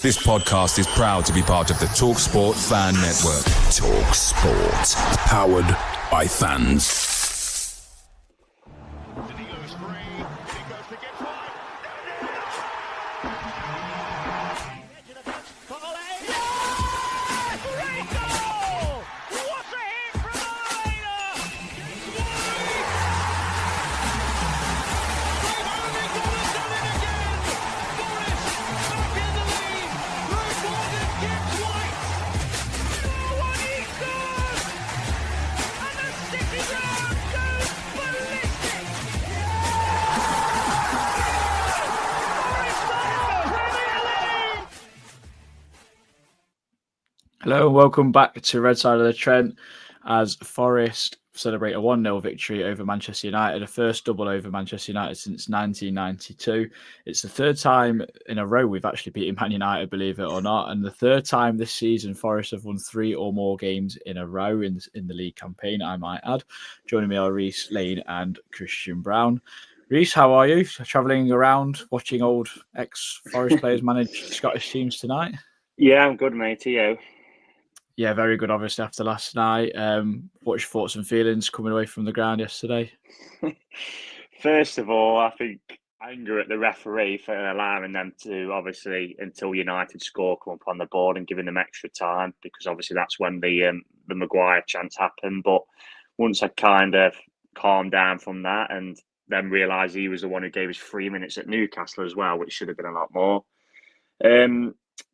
This podcast is proud to be part of the TalkSPORT Fan Network. TalkSPORT. Powered by fans. Hello and welcome back to Red Side of the Trent as Forest celebrate a 1-0 victory over Manchester United, a first double over Manchester United since 1992. It's the third time in a row we've actually beaten Man United, believe it or not, and the third time this season Forest have won 3 or more games in a row in the league campaign, I might add. Joining me are Reese Lane and Christian Brown. Reese, how are you? Travelling around, watching old ex-Forest players manage Scottish teams tonight? Yeah, I'm good, mate. Are you? Yeah, very good, obviously, after last night. What's your thoughts and feelings coming away from the ground yesterday? First of all, I think anger at the referee for allowing them to, obviously, until United score, come up on the board and giving them extra time, because obviously that's when the Maguire chance happened. But once I kind of calmed down from that and then realised he was the one who gave us 3 minutes at Newcastle as well, which should have been a lot more.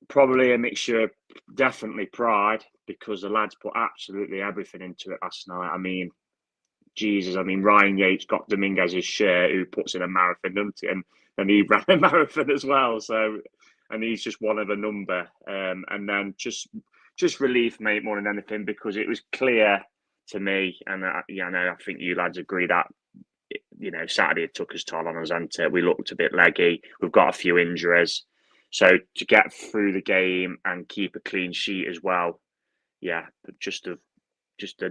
Probably a mixture of definitely pride, because the lads put absolutely everything into it last night. I mean, Jesus, Ryan Yates got Dominguez's shirt, who puts in a marathon, doesn't he? And he ran a marathon as well. So, and he's just one of a number. And then just relief, mate, more than anything, because it was clear to me, and I think you lads agree that, Saturday it took us toll on us, and we looked a bit leggy. We've got a few injuries. So to get through the game and keep a clean sheet as well, yeah, just an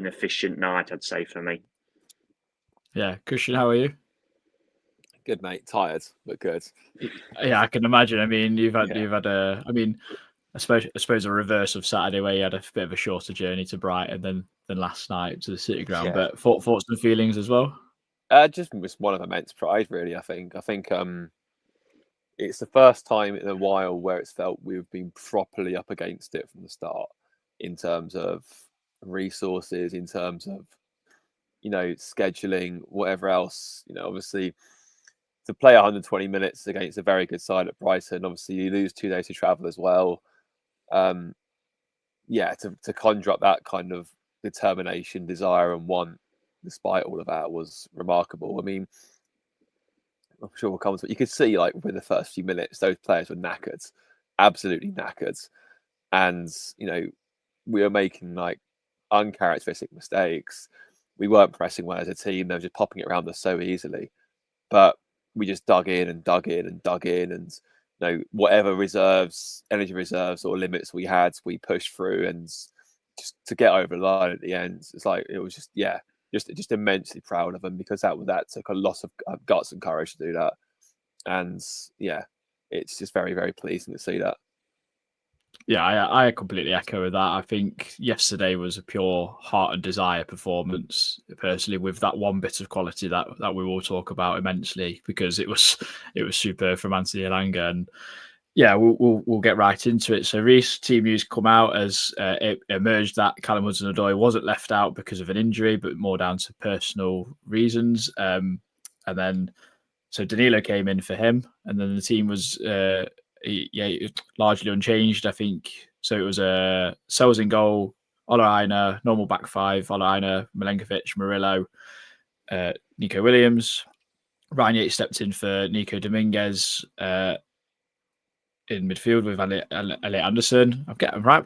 efficient night, I'd say, for me. Yeah, Christian, how are you? Good, mate. Tired, but good. Yeah, I can imagine. I mean, you've had a. I mean, I suppose a reverse of Saturday, where you had a bit of a shorter journey to Brighton than last night to the City Ground. Yeah. But thoughts and feelings as well. Just one of immense pride, really. I think it's the first time in a while where it's felt we've been properly up against it from the start, in terms of resources, in terms of, scheduling, whatever else. Obviously, to play 120 minutes against a very good side at Brighton, obviously you lose 2 days to travel as well. To conjure up that kind of determination, desire and want, despite all of that, was remarkable. I mean, I'm sure we'll come to it. You could see, like, within the first few minutes, those players were knackered, absolutely knackered. And, we were making, like, uncharacteristic mistakes. We weren't pressing well as a team. They were just popping it around us so easily. But we just dug in. And, whatever energy reserves or limits we had, we pushed through. And just to get over the line at the end, it's like, it was just, just immensely proud of them, because that took a lot of guts and courage to do that. And it's just very, very pleasing to see that. Yeah, I completely echo with that. I think yesterday was a pure heart and desire performance, personally, with that one bit of quality that we will talk about immensely, because it was superb from Anthony Elanga. And yeah, we'll get right into it. So Reece, team news come out as it emerged that Callum Hudson-Odoi wasn't left out because of an injury, but more down to personal reasons. And then so Danilo came in for him, and then the team was largely unchanged, I think. So it was Sells in goal, Ola Aina, normal back five, Ola Aina, Milenkovic, Murillo, Nico Williams. Ryan Yates stepped in for Nico Dominguez in midfield with Elliot Anderson. I'm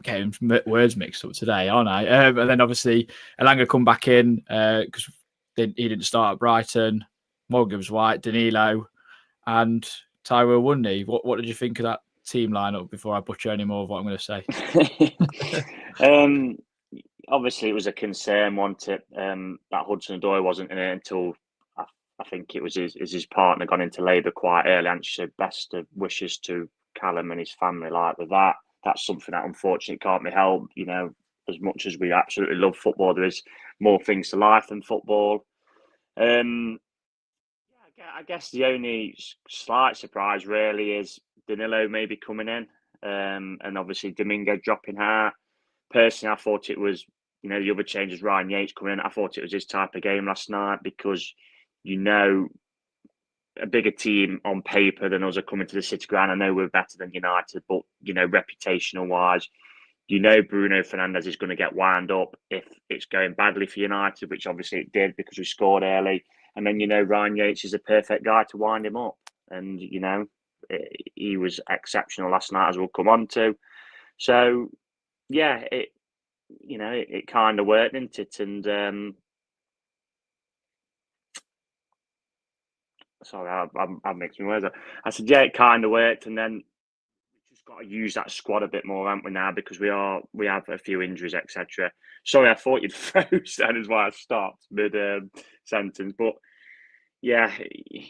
getting words mixed up today, aren't I? And then obviously Elanga come back in because he didn't start at Brighton. Morgan Gibbs-White, Danilo, and Taiwo Wundy. What did you think of that team lineup before I butcher any more of what I'm going to say? Obviously, it was a concern, wasn't it? That Hudson-Odoi wasn't in it until I think it was his partner gone into labour quite early, and she said best of wishes to Callum and his family like with that. That's something that unfortunately can't be helped. You know, as much as we absolutely love football, there is more things to life than football. I guess the only slight surprise really is Danilo maybe coming in, and obviously Domingo dropping out. Personally, I thought it was, the other changes, Ryan Yates coming in. I thought it was his type of game last night because, a bigger team on paper than us are coming to the City Ground. I know we're better than United, but, reputational wise, Bruno Fernandes is going to get wound up if it's going badly for United, which obviously it did because we scored early. And then, Ryan Yates is a perfect guy to wind him up. And, he was exceptional last night, as we'll come on to. So, yeah, it kind of worked, didn't it? And sorry, I'm mixing words up. I said, yeah, it kind of worked. And then we just got to use that squad a bit more, haven't we, now? Because we have a few injuries, etc. Sorry, I thought you'd froze. That is why I stopped mid sentence. But yeah,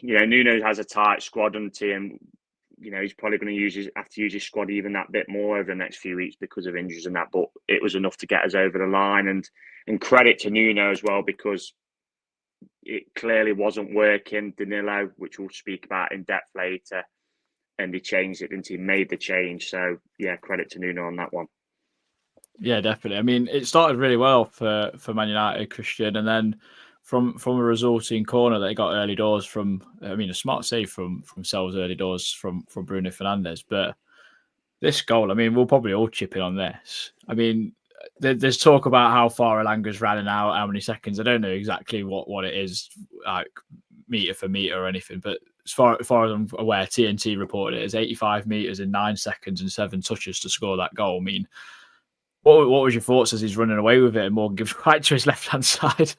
Nuno has a tight squad, and he's probably going to have to use his squad even that bit more over the next few weeks because of injuries and that. But it was enough to get us over the line, and credit to Nuno as well, because it clearly wasn't working. Danilo, which we'll speak about in depth later, and he changed it, and he made the change. So yeah, credit to Nuno on that one. Yeah, definitely. I mean, it started really well for Man United, Christian, and then from a resulting corner, they got early doors from. I mean, a smart save from Sel's early doors from Bruno Fernandes. But this goal, I mean, we'll probably all chip in on this. I mean, there's talk about how far Elanga's ran out, how many seconds. I don't know exactly what it is, like meter for meter or anything. But as far as I'm aware, TNT reported it as 85 meters in 9 seconds and 7 touches to score that goal. I mean, what was your thoughts as he's running away with it and Morgan gives right to his left hand side?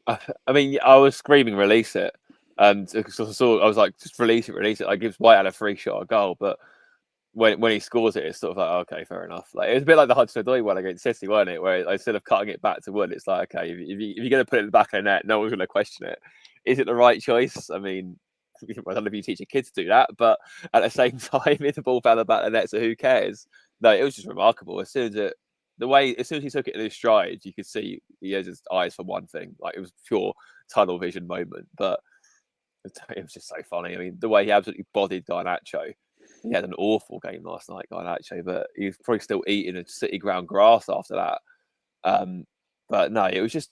I mean, I was screaming, release it. And I was like, just release it. Like, gives White had a free shot, a goal. But when he scores it, it's sort of like, okay, fair enough. Like, it was a bit like the Hudson-Odoi one against City, wasn't it? Where instead of cutting it back to Wood, it's like, okay, if you're going to put it in the back of the net, no one's going to question it. Is it the right choice? I mean, I don't know if you teach your kids to do that, but at the same time, if the ball fell in the back of the net, so who cares? No, it was just remarkable. As soon as he took it in his stride, you could see he has his eyes for one thing. Like, it was pure tunnel vision moment. But it was just so funny. I mean, the way he absolutely bodied Garnacho. He had an awful game last night, Garnacho, but he was probably still eating a City ground grass after that. But no, it was just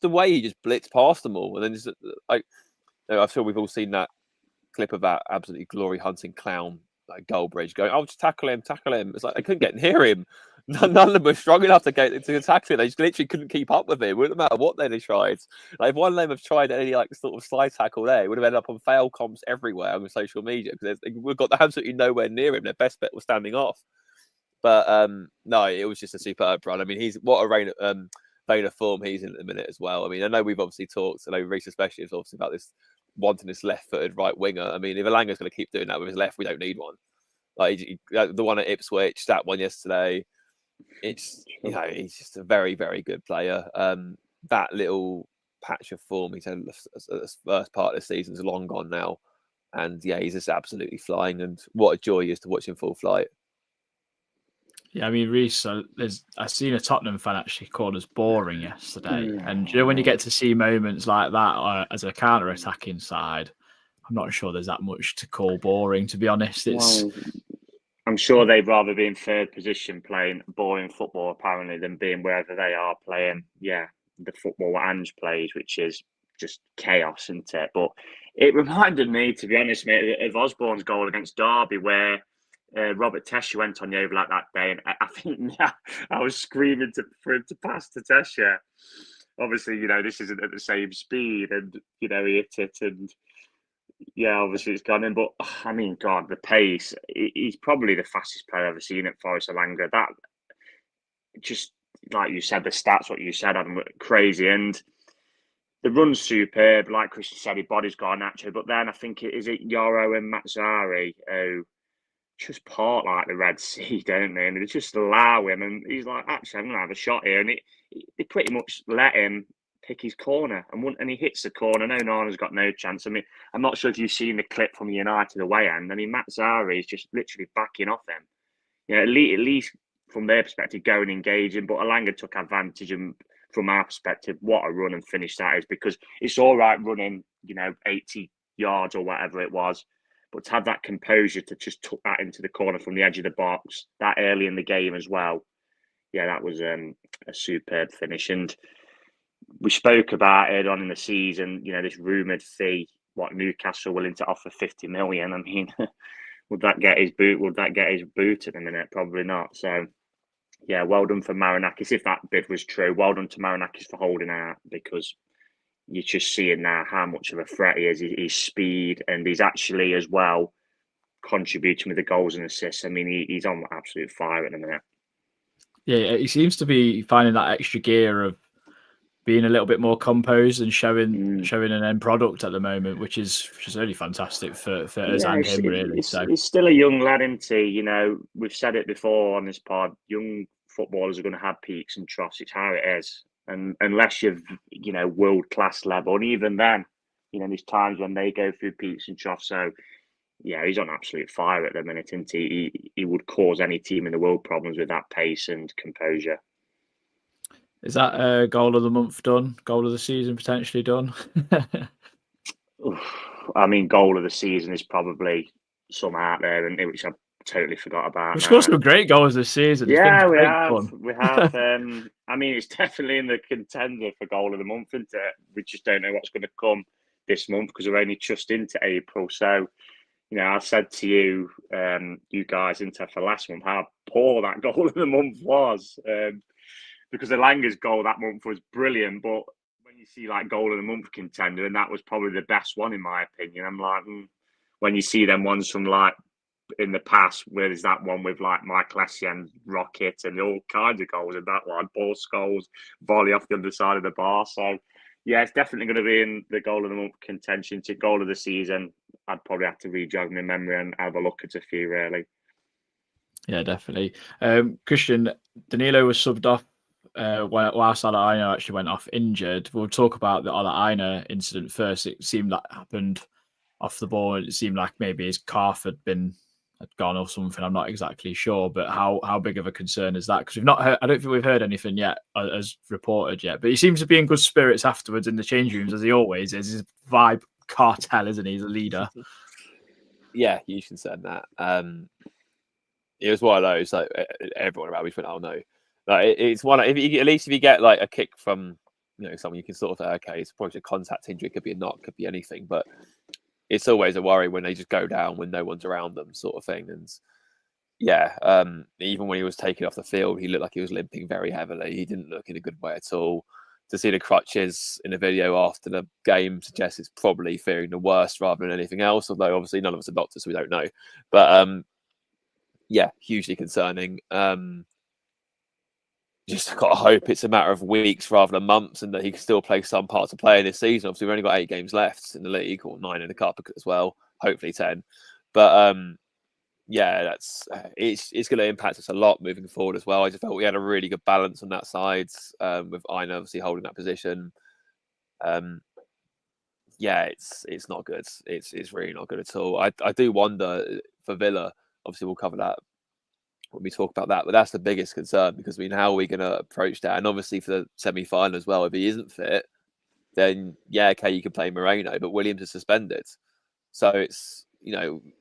the way he just blitzed past them all. And then just like, I'm sure we've all seen that clip of that absolutely glory hunting clown, like Goldbridge, going, "Oh, just tackle him." It's like they couldn't get near him. None of them were strong enough to tackle him. They just literally couldn't keep up with him. It wouldn't matter what they tried. Like, if one of them have tried any like sort of slide tackle there, it would have ended up on fail comps everywhere on social media because we've got absolutely nowhere near him. Their best bet was standing off. But no, it was just a superb run. I mean, he's what a vein of form he's in at the minute as well. I mean, I know we've obviously talked, I know Reece especially is obviously about this wanting this left-footed right winger. I mean, if Elanga's going to keep doing that with his left, we don't need one. Like the one at Ipswich, that one yesterday. It's he's just a very, very good player. That little patch of form he's had the first part of the season is long gone now, and yeah, he's just absolutely flying. And what a joy it is to watch him full flight. Yeah, I mean, Reece, I seen a Tottenham fan actually called us boring yesterday. And when you get to see moments like that as a counter-attacking side, I'm not sure there's that much to call boring, to be honest. I'm sure they'd rather be in third position playing boring football, apparently, than being wherever they are playing, the football Ange plays, which is just chaos, isn't it? But it reminded me, to be honest, mate, of Osborne's goal against Derby, where Robert Tesche went on the overlap that day. And I think I was screaming for him to pass to Tesche. Obviously, this isn't at the same speed, and, he hit it, and yeah, obviously it's gone in, but I mean, God, the pace. He's probably the fastest player I've ever seen at Forest Elanga. That, just like you said, the stats, what you said, Adam, crazy. And the run's superb. Like Christian said, he bodies Garnacho. But then I think is it Yoro and Mazzari who just part like the Red Sea, don't they? And they just allow him. And he's like, actually, I'm going to have a shot here. And they pretty much let him pick his corner, and he hits the corner. No, Nana's got no chance. I mean, I'm not sure if you've seen the clip from United away end. I mean, Matt Zari is just literally backing off him. At least from their perspective, going engaging. But Elanga took advantage, and from our perspective, what a run and finish that is, because it's all right running, 80 yards or whatever it was, but to have that composure to just tuck that into the corner from the edge of the box that early in the game as well. Yeah, that was a superb finish. And we spoke about it on in the season, this rumoured fee, what Newcastle willing to offer 50 million. I mean, would that get his boot? Would that get his boot at the minute? Probably not. So, yeah, well done for Marinakis. If that bid was true, well done to Marinakis for holding out, because you're just seeing now how much of a threat he is. His speed, and he's actually as well contributing with the goals and assists. I mean, he's on absolute fire at the minute. Yeah, he seems to be finding that extra gear of being a little bit more composed and showing an end product at the moment, which is really fantastic for us and him, really. He's still a young lad, isn't he? We've said it before on this pod. Young footballers are going to have peaks and troughs. It's how it is. And unless you've, world class level, and even then, there's times when they go through peaks and troughs. So, yeah, he's on absolute fire at the minute, isn't he? He would cause any team in the world problems with that pace and composure. Is that goal of the month done? Goal of the season potentially done? I mean, goal of the season is probably some out there, and which I totally forgot about. We've scored some great goals this season. Yeah, we have. I mean, it's definitely in the contender for goal of the month, isn't it? We just don't know what's going to come this month because we're only just into April. So, I said to you, you guys, for last month, how poor that goal of the month was. Because Elanga's goal that month was brilliant, but when you see like goal of the month contender, and that was probably the best one in my opinion, I'm like, when you see them ones from like in the past, where there's that one with like Michael Essien, Rocket, and all kinds of goals in that one, ball goals, volley off the other side of the bar. So yeah, it's definitely going to be in the goal of the month contention. To goal of the season, I'd probably have to re-jog my memory and have a look at a few really. Yeah, definitely. Christian, Danilo was subbed off whilst Alaina actually went off injured. We'll talk about the Alaina incident first. It seemed that happened off the ball. It seemed like maybe his calf had gone or something. I'm not exactly sure, but how big of a concern is that? Because we've not heard. I don't think we've heard anything yet as reported yet. But he seems to be in good spirits afterwards in the change rooms, as he always is. His vibe cartel, isn't he? He's a leader. Yeah, you should say that. It was one of those. Like everyone around me went, "Oh no." Like it's one. At least if you get like a kick from someone, you can sort of say, okay, it's probably a contact injury, it could be a knock, could be anything, but it's always a worry when they just go down when no one's around them, sort of thing. And yeah, even when he was taken off the field, he looked like he was limping very heavily. He didn't look in a good way at all. To see the crutches in a video after the game suggests it's probably fearing the worst rather than anything else. Although obviously none of us are doctors, so we don't know. But yeah, hugely concerning. Just got to hope it's a matter of weeks rather than months, and that he can still play some parts of play in this season. Obviously, we've only got 8 games left in the league, or 9 in the cup as well. Hopefully 10. But yeah, it's going to impact us a lot moving forward as well. I just felt we had a really good balance on that side, with Aina obviously holding that position. Yeah, it's not good. It's really not good at all. I do wonder for Villa. Obviously, we'll cover that when we talk about that, but that's the biggest concern, because how are we going to approach that? And obviously for the semi-final as well, if he isn't fit, then yeah, okay, you can play Moreno, but Williams is suspended, so it's and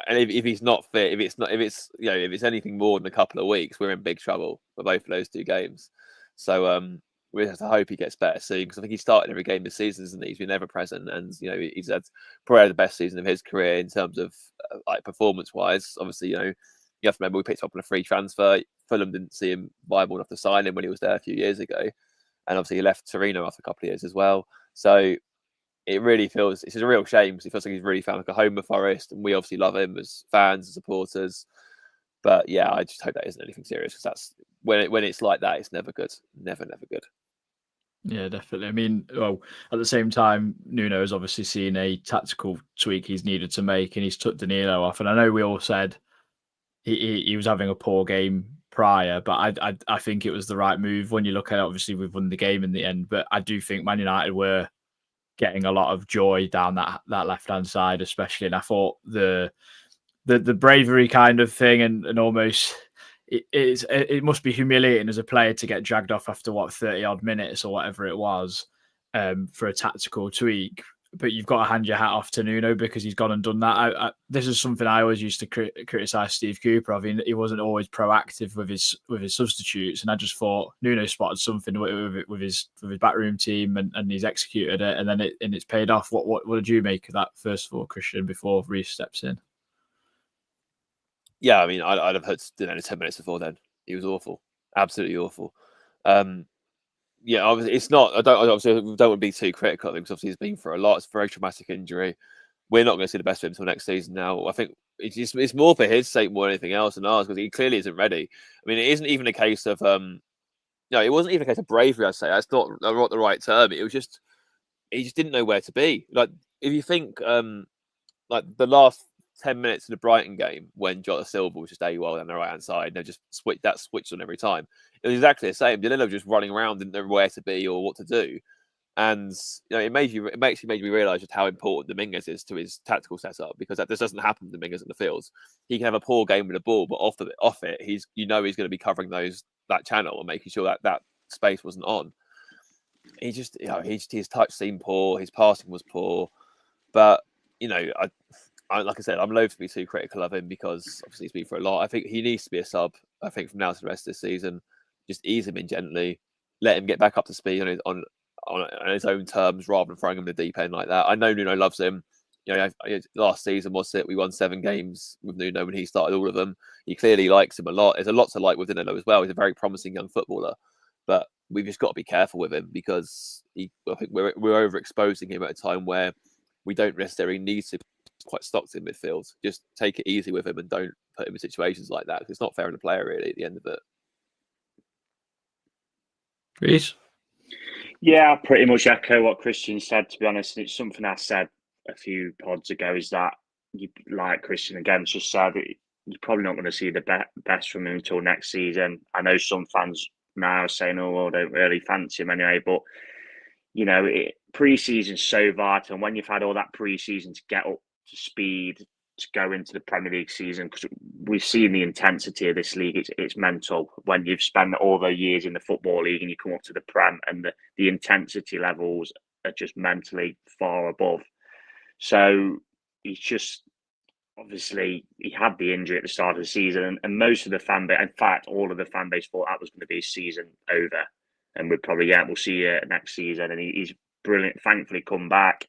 if he's not fit, if it's anything more than a couple of weeks, we're in big trouble for both of those 2 games. So we have to hope he gets better soon, because I think he started every game this season, isn't he? He's been ever present, and he's had probably the best season of his career in terms of like performance-wise. Obviously, you have to remember we picked him up on a free transfer. Fulham didn't see him viable enough to sign him when he was there a few years ago, and obviously he left Torino after a couple of years as well. So it really feels it's a real shame, because he feels like he's really found like a home with Forest, and we obviously love him as fans and supporters. But yeah, I just hope that isn't anything serious, because that's when it's like that, it's never good, never good. Yeah, definitely. I mean, well, at the same time, Nuno has obviously seen a tactical tweak he's needed to make, and he's took Danilo off. And I know we all said he was having a poor game prior, but I think it was the right move when you look at it. Obviously, we've won the game in the end, but I do think Man United were getting a lot of joy down that left-hand side, especially. And I thought the bravery kind of thing and almost it must be humiliating as a player to get dragged off after 30 odd minutes or whatever it was for a tactical tweak. But you've got to hand your hat off to Nuno because he's gone and done that. This is something I always used to criticize Steve Cooper of. He wasn't always proactive with his substitutes, and I just thought Nuno spotted something with his backroom team and he's executed it, and then it's paid off. What did you make of that first of all, Christian, before Reece steps in? Yeah, I mean, I'd have heard 10 minutes before then. He was awful, absolutely awful. Yeah, obviously it's not. We don't want to be too critical of him because obviously he's been through a lot. It's a very traumatic injury. We're not going to see the best of him until next season. Now, I think it's more for his sake more than anything else than ours because he clearly isn't ready. I mean, it isn't even a case of no, it wasn't even a case of bravery. I'd say that's not the right term. It was just he just didn't know where to be. Like if you think like the last 10 minutes of the Brighton game when Jota Silva was just AWOL on the right hand side, and they just switched on every time. It was exactly the same. Danilo just running around, didn't know where to be or what to do, and it made me realise just how important Dominguez is to his tactical setup because this doesn't happen to Dominguez in the fields. He can have a poor game with the ball, but off it, he's going to be covering that channel and making sure that space wasn't on. His touch seemed poor, his passing was poor, but like I said, I'm loath to be too critical of him because obviously he's been for a lot. I think he needs to be a sub. I think from now to the rest of the season, just ease him in gently, let him get back up to speed on his own terms rather than throwing him in the deep end like that. I know Nuno loves him. Last season we won 7 games with Nuno when he started all of them. He clearly likes him a lot. There's a lot to like with Nuno as well. He's a very promising young footballer, but we've just got to be careful with him because I think we're overexposing him at a time where we don't necessarily need to. Quite stocked in midfield. Just take it easy with him and don't put him in situations like that. It's not fair on the player, really, at the end of it. Reece? Yeah, I pretty much echo what Christian said, to be honest. And it's something I said a few pods ago is that, like Christian again just said, you're probably not going to see the best from him until next season. I know some fans now are saying, I don't really fancy him anyway, but pre-season's so vital. And when you've had all that pre-season to get up to speed to go into the Premier League season, because we've seen the intensity of this league, it's mental when you've spent all the years in the Football League and you come up to the Prem and the intensity levels are just mentally far above. So he's just, obviously he had the injury at the start of the season and most of the fan base, in fact all of the fan base thought that was going to be his season over and we'll see you next season. And he's brilliant, thankfully come back.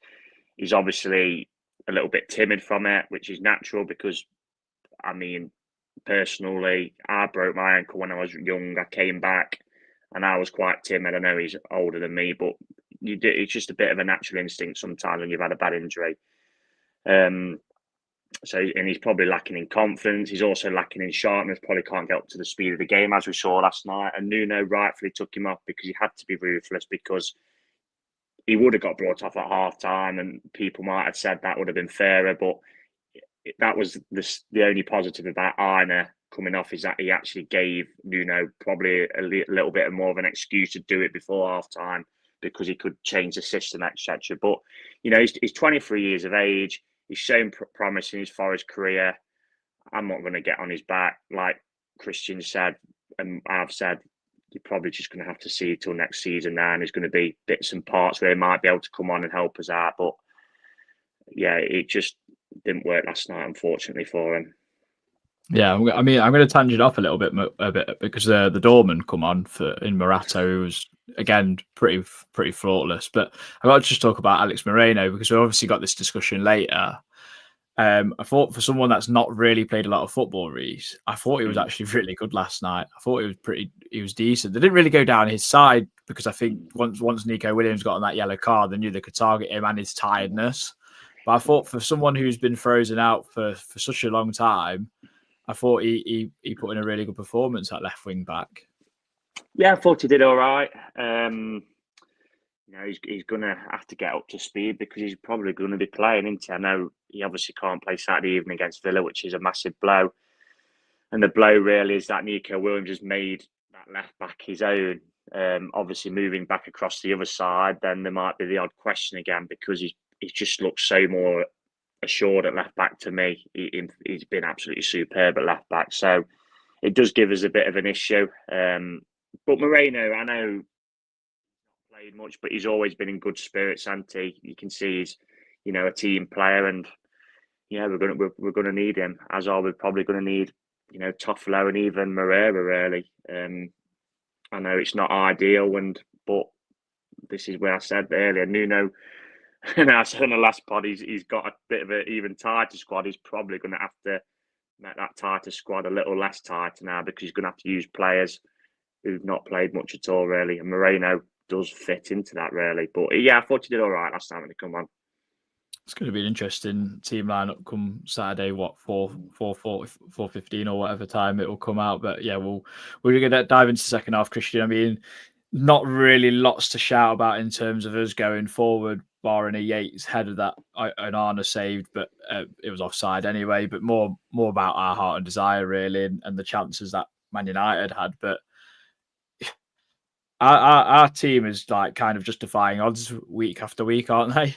He's obviously a little bit timid from it, which is natural because, I mean, personally, I broke my ankle when I was young. I came back and I was quite timid. I know he's older than me, but it's just a bit of a natural instinct sometimes when you've had a bad injury. And he's probably lacking in confidence. He's also lacking in sharpness, probably can't get up to the speed of the game as we saw last night. And Nuno rightfully took him off because he had to be ruthless because he would have got brought off at half time and people might have said that would have been fairer, but that was the only positive about Aina coming off is that he actually gave Nuno probably a little bit more of an excuse to do it before half time because he could change the system, etc. But, he's 23 years of age. He's shown promise in his Forest career. I'm not going to get on his back. Like Christian said, and I've said, you're probably just going to have to see till next season now, and there's going to be bits and parts where he might be able to come on and help us out. But yeah, it just didn't work last night, unfortunately, for him. Yeah, I mean, I'm going to tangent off a bit because the doorman come on in Morata, who was again pretty flawless. But I've got to just talk about Alex Moreno because we obviously got this discussion later. I thought for someone that's not really played a lot of football, Reece, I thought he was actually really good last night. I thought he was decent. They didn't really go down his side because I think once Nico Williams got on that yellow card, they knew they could target him and his tiredness. But I thought for someone who's been frozen out for such a long time, I thought he put in a really good performance at left wing back. Yeah, I thought he did all right. He's going to have to get up to speed because he's probably going to be playing, isn't he? I know he obviously can't play Saturday evening against Villa, which is a massive blow. And the blow really is that Nico Williams has made that left back his own. Obviously, moving back across the other side, then there might be the odd question again because he just looks so more assured at left back to me. He's been absolutely superb at left back. So it does give us a bit of an issue. But Moreno, I know he's not played much, but he's always been in good spirits, Santi. You can see he's, a team player, and we're gonna need him. As are we probably going to need, Toffolo and even Moreira. Really, I know it's not ideal, but this is where I said earlier, Nuno. And I said in the last pod, he's got a bit of an even tighter squad. He's probably going to have to make that tighter squad a little less tighter now because he's going to have to use players who've not played much at all, really. And Moreno does fit into that, really. But yeah, I thought he did all right last time when he come on. It's going to be an interesting team lineup come Saturday. 4:15 or whatever time it will come out. But yeah, we're going to dive into the second half, Christian. I mean, not really lots to shout about in terms of us going forward, barring a Yates header that an Arna saved, but it was offside anyway. But more about our heart and desire, really, and the chances that Man United had. But our team is like kind of just defying odds week after week, aren't they?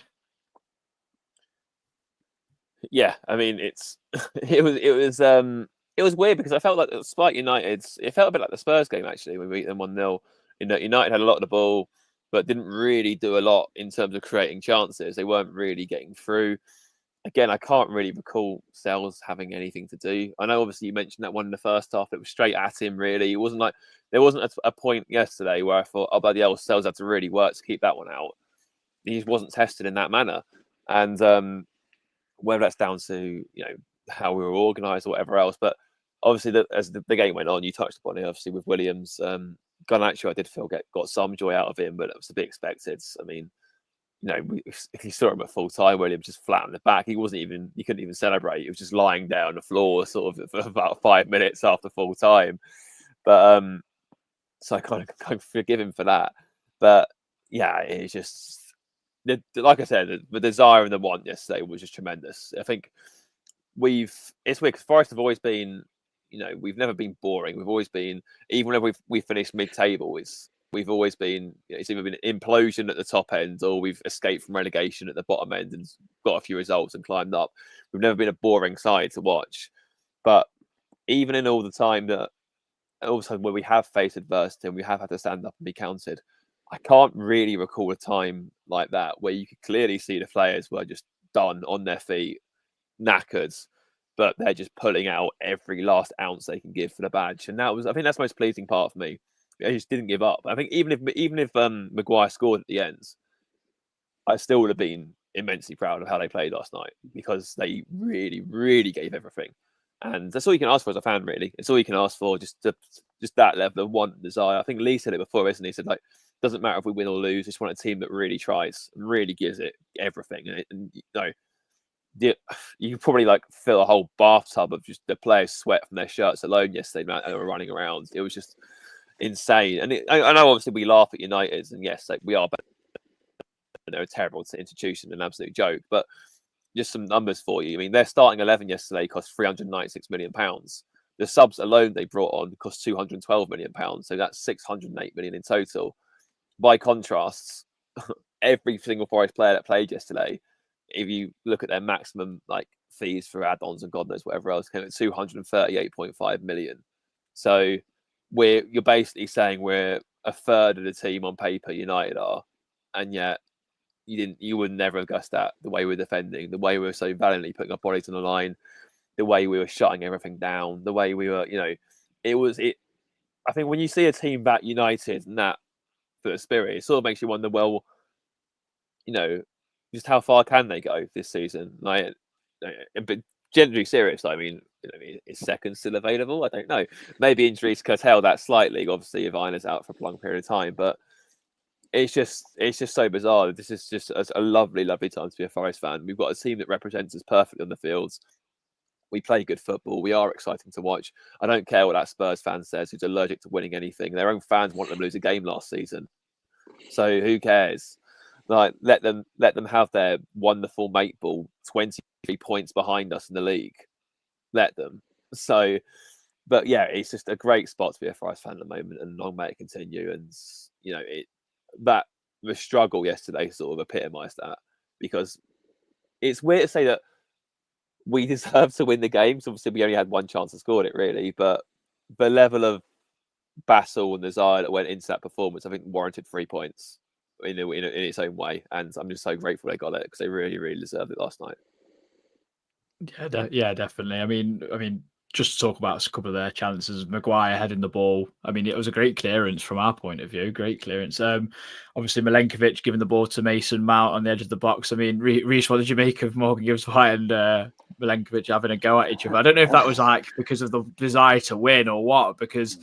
Yeah, I mean it was weird because I felt like despite United's, it felt a bit like the Spurs game actually when we beat them 1-0. United had a lot of the ball, but didn't really do a lot in terms of creating chances. They weren't really getting through. Again, I can't really recall Sells having anything to do. I know obviously you mentioned that one in the first half. It was straight at him really. It wasn't like there wasn't a point yesterday where I thought, oh bloody hell, Sells had to really work to keep that one out. He wasn't tested in that manner, and whether that's down to how we were organised or whatever else, but obviously as the game went on, you touched upon it. Obviously with Williams, Garnacho, I did feel got some joy out of him, but it was to be expected. I mean, if you saw him at full time, Williams just flat on the back. He couldn't even celebrate. He was just lying down on the floor, sort of for about 5 minutes after full time. But so I kind of forgive him for that. But yeah, it's just. Like I said, the desire and the want yesterday was just tremendous. I think it's weird because Forest have always been, we've never been boring. We've always been, even whenever we've finished mid-table, we've always been, it's either been an implosion at the top end or we've escaped from relegation at the bottom end and got a few results and climbed up. We've never been a boring side to watch. But even in all the time that, also where we have faced adversity and we have had to stand up and be counted, I can't really recall a time like that where you could clearly see the players were just done on their feet, knackered, but they're just pulling out every last ounce they can give for the badge. And I think that's the most pleasing part for me. They just didn't give up. I think even if Maguire scored at the end, I still would have been immensely proud of how they played last night because they really, really gave everything. And that's all you can ask for as a fan, really. It's all you can ask for, just that level of want and desire. I think Lee said it before, isn't he? He said, doesn't matter if we win or lose. Just want a team that really tries, really gives it everything. And you can probably fill a whole bathtub of just the players' sweat from their shirts alone yesterday. Man, they were running around. It was just insane. And I know obviously we laugh at United, and yes, we are, but they're a terrible institution, an absolute joke. But just some numbers for you. I mean, their starting 11 yesterday cost £396 million. The subs alone they brought on cost £212 million. So that's £608 million in total. By contrast, every single Forest player that played yesterday, if you look at their maximum fees for add-ons and God knows whatever else, came at 238.5 million. So you're basically saying we're a third of the team on paper United are, and yet you would never have guessed that. The way we're defending, the way we were so valiantly putting our bodies on the line, the way we were shutting everything down, the way we were, I think when you see a team back United and that the spirit, it sort of makes you wonder, well, just how far can they go this season? But generally serious, I mean, is second still available? I don't know. Maybe injuries curtail that slightly. Obviously, if Iron's out for a long period of time, but it's just so bizarre. This is just a lovely, lovely time to be a Forest fan. We've got a team that represents us perfectly on the fields. We play good football. We are exciting to watch. I don't care what that Spurs fan says, who's allergic to winning anything. Their own fans want them to lose a game last season. So who cares? Let them have their wonderful mate ball 23 points behind us in the league. Let them. So But yeah, it's just a great spot to be a Forest fan at the moment, and long may it continue. And that the struggle yesterday sort of epitomised that, because it's weird to say that we deserve to win the game. So obviously, we only had one chance to score it, really. But the level of battle and desire that went into that performance, I think, warranted 3 points in its own way. And I'm just so grateful they got it, because they really, really deserved it last night. Yeah, definitely. I mean, just to talk about a couple of their chances, Maguire heading the ball. I mean, it was a great clearance from our point of view. Great clearance. Obviously, Milenkovic giving the ball to Mason Mount on the edge of the box. I mean, Reece, what did you make of Morgan Gibbs-White and Milenkovic having a go at each other? I don't know if that was like because of the desire to win or what, because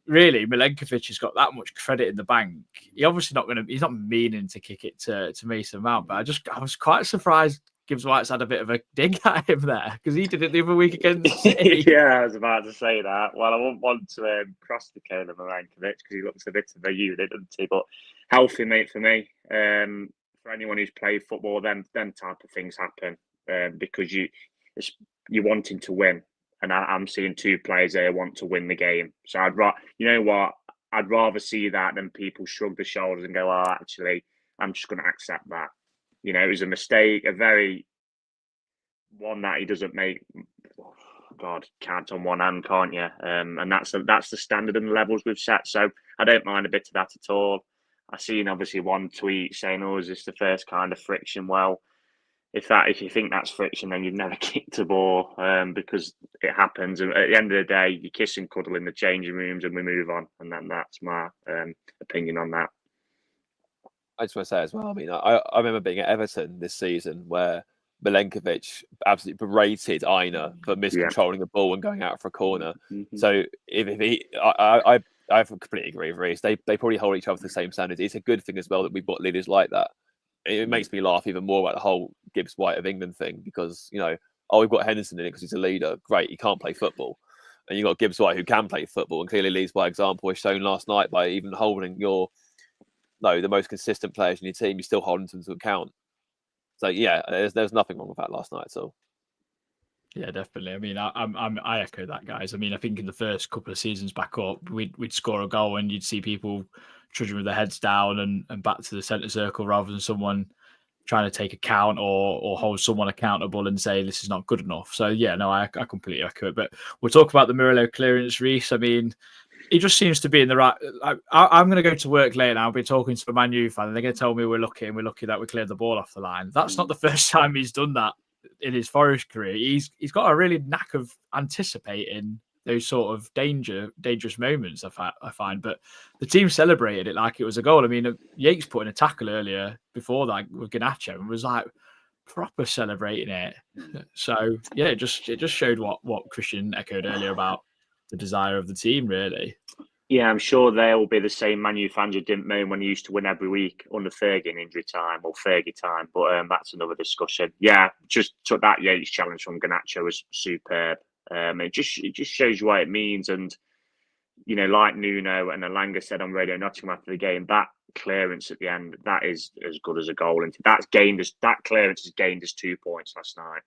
really, Milenkovic has got that much credit in the bank. He's not meaning to kick it to Mason Mount, but I was quite surprised Gibbs-White's had a bit of a dig at him there, because he did it the other week against City. Yeah, I was about to say that. Well, I wouldn't want to cross the cone of Milenkovic, because he looks a bit of a unit, doesn't he? But healthy, mate, for me. For anyone who's played football, them type of things happen because you're wanting to win. And I'm seeing two players there want to win the game. So I'd rather see that than people shrug their shoulders and go, "Oh, actually, I'm just going to accept that." It was a mistake, one that he doesn't make. God, count on one hand, can't you? And that's the standard and the levels we've set. So I don't mind a bit of that at all. I seen obviously one tweet saying, "Oh, is this the first kind of friction?" Well, if you think that's friction, then you've never kicked a ball, because it happens. And at the end of the day, you kiss and cuddle in the changing rooms, and we move on. And that's my opinion on that. I just want to say as well, I mean, I remember being at Everton this season where Milenkovic absolutely berated Aina for miscontrolling the ball and going out for a corner. Mm-hmm. So I completely agree with Reece. They probably hold each other to the same standards. It's a good thing as well that we've got leaders like that. It makes me laugh even more about the whole Gibbs-White of England thing, because, we've got Henderson in it because he's a leader. Great, he can't play football. And you've got Gibbs-White who can play football and clearly leads by example, as shown last night by even holding the most consistent players in your team. You're still holding them to account. So yeah, there's nothing wrong with that last night at all. Yeah, definitely. I mean, I echo that, guys. I mean, I think in the first couple of seasons back up, we'd score a goal and you'd see people trudging with their heads down and back to the centre circle, rather than someone trying to take account or hold someone accountable and say this is not good enough. So yeah, no, I completely echo it. But we'll talk about the Murillo clearance, Reece. I mean, he just seems to be in the right. I'm going to go to work later. I'll be talking to a Man U fan, and they're going to tell me we're lucky that we cleared the ball off the line. That's not the first time he's done that in his Forest career. He's got a really knack of anticipating those sort of dangerous moments, I find. But the team celebrated it like it was a goal. I mean, Yates put in a tackle earlier before that with Garnacho and was like proper celebrating it. So yeah, it just showed what Christian echoed earlier about the desire of the team, really. Yeah, I'm sure they'll be the same Man U fans who didn't moan when he used to win every week under Fergie in injury time or Fergie time. But that's another discussion. Yeah, just took that Yates challenge from Garnacho was superb. It just shows you what it means. And, like Nuno and Elanga said on Radio Nottingham after the game, that clearance at the end, that is as good as a goal. And that clearance has gained us 2 points last night.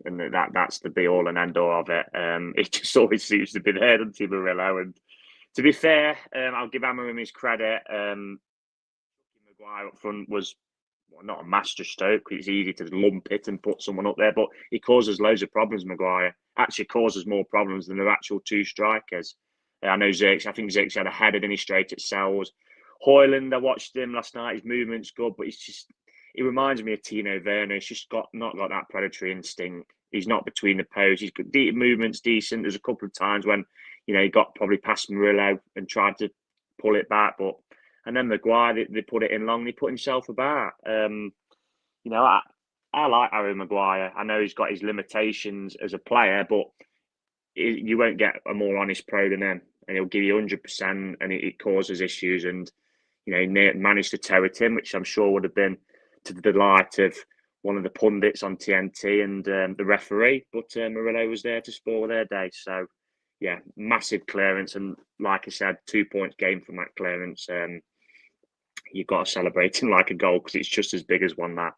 And that's the be all and end all of it. It just always seems to be there, doesn't it, Murillo? And to be fair, I'll give Amorim his credit. Maguire up front was not a master stroke. It's easy to lump it and put someone up there, but he causes loads of problems, Maguire. Actually causes more problems than the actual two strikers. I know Zirkzee. I think Zirkzee had a header and he straight at Sells. Hoyland, I watched him last night. His movement's good, but he reminds me of Tino Werner. He's just not got that predatory instinct. He's not between the posts. He's got movement's decent. There's a couple of times when, he got probably past Murillo and tried to pull it back. And then Maguire, they put it in long. He put himself about. I like Harry Maguire. I know he's got his limitations as a player, but you won't get a more honest pro than him. And he'll give you 100%, and it causes issues. And, he managed to tear it in, which I'm sure would have been to the delight of one of the pundits on TNT and the referee. But Murillo was there to spoil their day. So, yeah, massive clearance. And like I said, 2 points gained from that clearance. You've got to celebrate him like a goal because it's just as big as one that.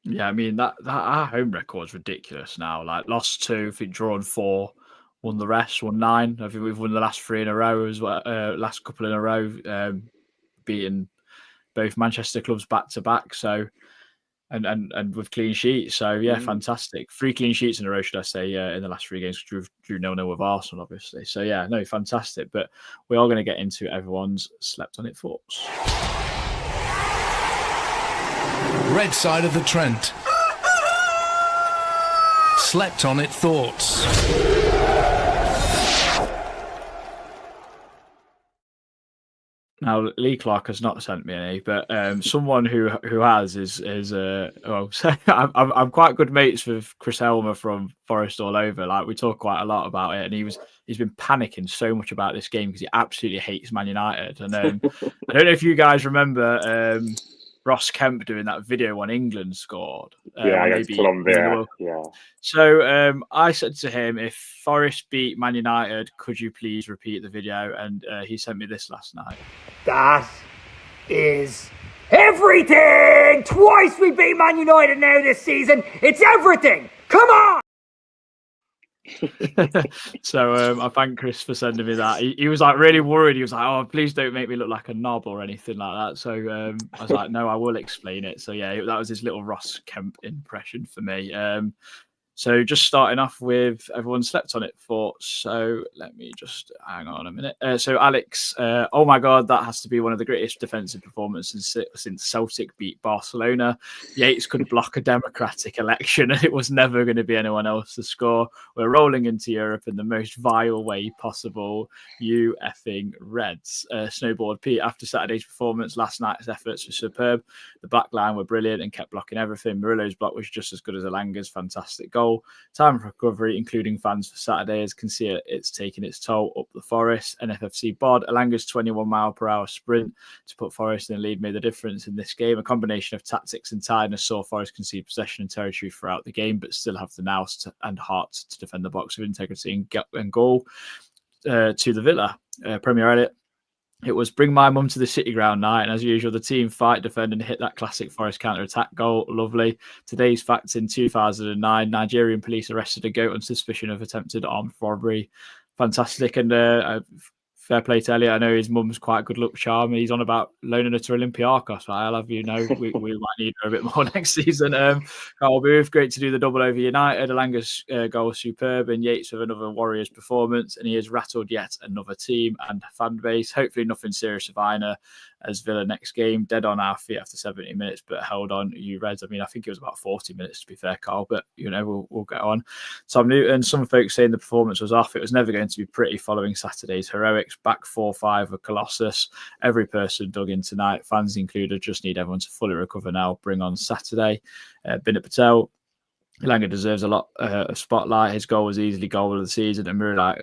Yeah, I mean, that our home record's ridiculous now. Like, lost 2, I think drawn 4, won the rest, won 9. I think we've won the last 3 in a row as well. Last couple in a row, beating both Manchester clubs back to back. So. And with clean sheets. So, yeah, fantastic. 3 clean sheets in a row, should I say, in the last 3 games. Drew 0-0 with Arsenal, obviously. So, yeah, no, fantastic. But we are going to get into everyone's slept on it thoughts. Red side of the Trent. Slept on it thoughts. Now, Lee Clark has not sent me any, but someone who has is well. So I'm quite good mates with Chris Elmer from Forest All Over. Like, we talk quite a lot about it, and he's been panicking so much about this game because he absolutely hates Man United. And I don't know if you guys remember Ross Kemp doing that video when England scored. Against Colombia. Yeah. So I said to him, if Forest beat Man United, could you please repeat the video? And he sent me this last night. That is everything! Twice we beat Man United now this season. It's everything! Come on! So I thank Chris for sending me that. He was like really worried. He was like, "Oh, please don't make me look like a knob or anything like that." So I was like, "No, I will explain it." So yeah, that was his little Ross Kemp impression for me. So just starting off with everyone slept on it thoughts. So let me just hang on a minute. So Alex, oh my God, that has to be one of the greatest defensive performances since Celtic beat Barcelona. Yates could block a democratic election and it was never going to be anyone else to score. We're rolling into Europe in the most vile way possible. You effing Reds. Snowboard Pete, after Saturday's performance, last night's efforts were superb. The back line were brilliant and kept blocking everything. Murillo's block was just as good as Elanga's fantastic goal. Time of recovery, including fans for Saturdays, can see it's taking its toll up the Forest. NFFC bod, Elanga's 21-mile-per-hour sprint to put Forest in the lead made the difference in this game. A combination of tactics and tiredness saw Forest concede possession and territory throughout the game, but still have the nous and heart to defend the box with integrity and goal. To the Villa, Premier Edit. It was bring my mum to the City Ground night, and as usual, the team fight, defend, and hit that classic Forest counter-attack goal. Lovely. Today's facts: in 2009, Nigerian police arrested a goat on suspicion of attempted armed robbery. Fantastic. And fair play to Elliot. I know his mum's quite a good luck charm. He's on about loaning her to Olympiacos. I'll have you know we might need her a bit more next season. Carl Booth, great to do the double over United. Elanga's goal was superb, and Yates with another Warriors performance, and he has rattled yet another team and fan base. Hopefully nothing serious with Aina as Villa next game. Dead on our feet after 70 minutes, but held on. You Reds, I mean, I think it was about 40 minutes to be fair, Carl, but you know, we'll get on. Tom Newton, some folks saying the performance was off. It was never going to be pretty following Saturday's heroics. Back 4-5 with Colossus. Every person dug in tonight, fans included. Just need everyone to fully recover now. Bring on Saturday. Binit Patel. Elanga deserves a lot of spotlight. His goal was easily goal of the season, and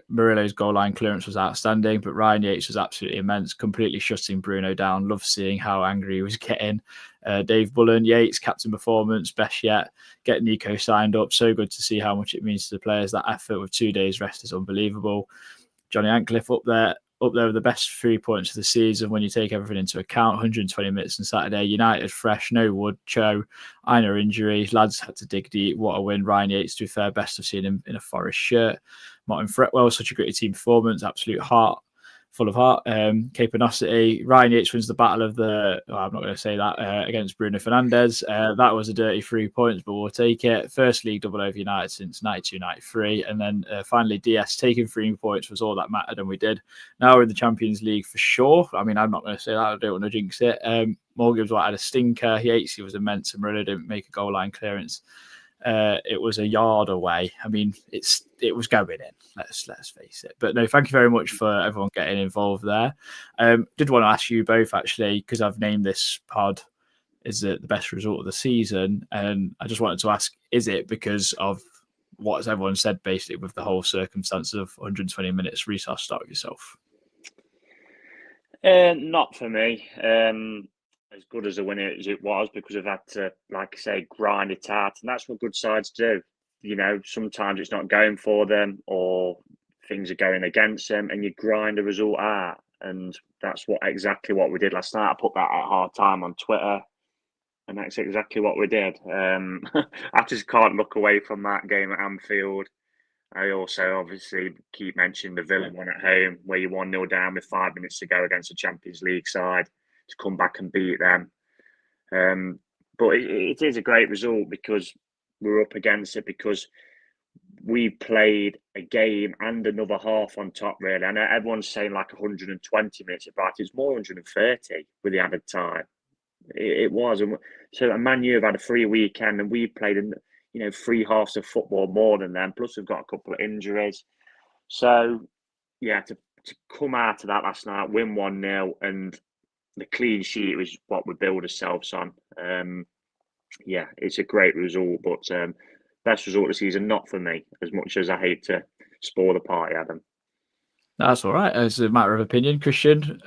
Murillo's goal line clearance was outstanding. But Ryan Yates was absolutely immense, completely shutting Bruno down. Love seeing how angry he was getting. Dave Bullen, Yates, captain performance, best yet. Get Nico signed up. So good to see how much it means to the players. That effort with 2 days rest is unbelievable. Johnny Ancliffe up there with the best 3 points of the season when you take everything into account. 120 minutes on Saturday. United fresh, no Wood, Cho, Aina injury. Lads had to dig deep. What a win. Ryan Yates, to be fair, best I've seen him in a Forest shirt. Martin Fretwell, such a great team performance. Absolute heart. Full of heart, capacity. Ryan Yates wins the battle of the. I'm not going to say that against Bruno Fernandes. That was a dirty 3 points, but we'll take it. First league double over United since 92-93, and then finally DS taking 3 points was all that mattered, and we did. Now we're in the Champions League for sure. I mean, I'm not going to say that. I don't want to jinx it. Morgan had a stinker. Yates, he was immense, and really didn't make a goal line clearance. It was a yard away. I mean, it was going in. Let's face it. But no, thank you very much for everyone getting involved there. Did want to ask you both actually, because I've named this pod is it the best result of the season, and I just wanted to ask: is it because of what everyone said basically with the whole circumstance of 120 minutes? Reese, start with yourself. Not for me. As good as a win as it was, because I've had to, like I say, grind it out, and that's what good sides do. You know, sometimes it's not going for them, or things are going against them, and you grind a result out, and that's exactly what we did last night. I put that at half time on Twitter, and that's exactly what we did. I just can't look away from that game at Anfield. I also obviously keep mentioning the Villa one at home, where you 1-0 down with 5 minutes to go against a Champions League side to come back and beat them. But it is a great result because we're up against it, because we played a game and another half on top, really. I know everyone's saying like 120 minutes at Brighton. It's more 130 with the added time. It was. So Man U have had a free weekend, and we played in 3 halves of football more than them. Plus, we've got a couple of injuries. So, yeah, to come out of that last night, win 1-0, and the clean sheet was what we build ourselves on. Yeah, it's a great result, but best result of the season, not for me, as much as I hate to spoil the party, Adam. That's all right. It's a matter of opinion. Christian,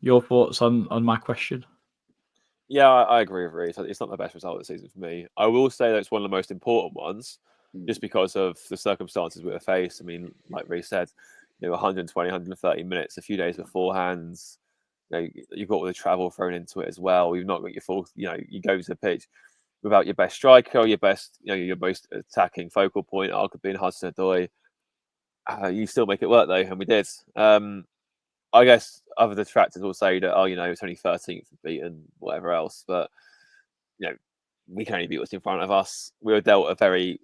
your thoughts on my question? Yeah, I agree with Reece. It's not the best result of the season for me. I will say that it's one of the most important ones, just because of the circumstances we were faced. I mean, like Reece said, 120, 130 minutes, a few days beforehand. You've got all the travel thrown into it as well. You've not got your full, you go to the pitch without your best striker, your best, your most attacking focal point, arguably in Hudson-Odoi. You still make it work though, and we did. I guess other detractors will say that, it's only 13th beaten, whatever else. But, we can only beat what's in front of us. We were dealt a very...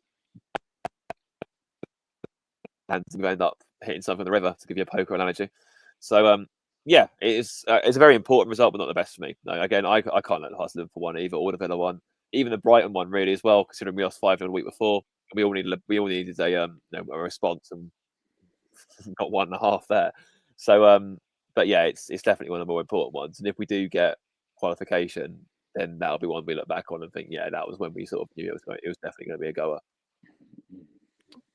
and we end up hitting something in the river, to give you a poker analogy. So, yeah, it's a very important result, but not the best for me. No, again, I can't let the Hearts Liverpool one either, or the Villa one. Even the Brighton one, really, as well, considering we lost 5-0 the week before. We all needed a response, and got 1.5 there. So, but yeah, it's definitely one of the more important ones. And if we do get qualification, then that'll be one we look back on and think, yeah, that was when we sort of knew it was definitely going to be a goer.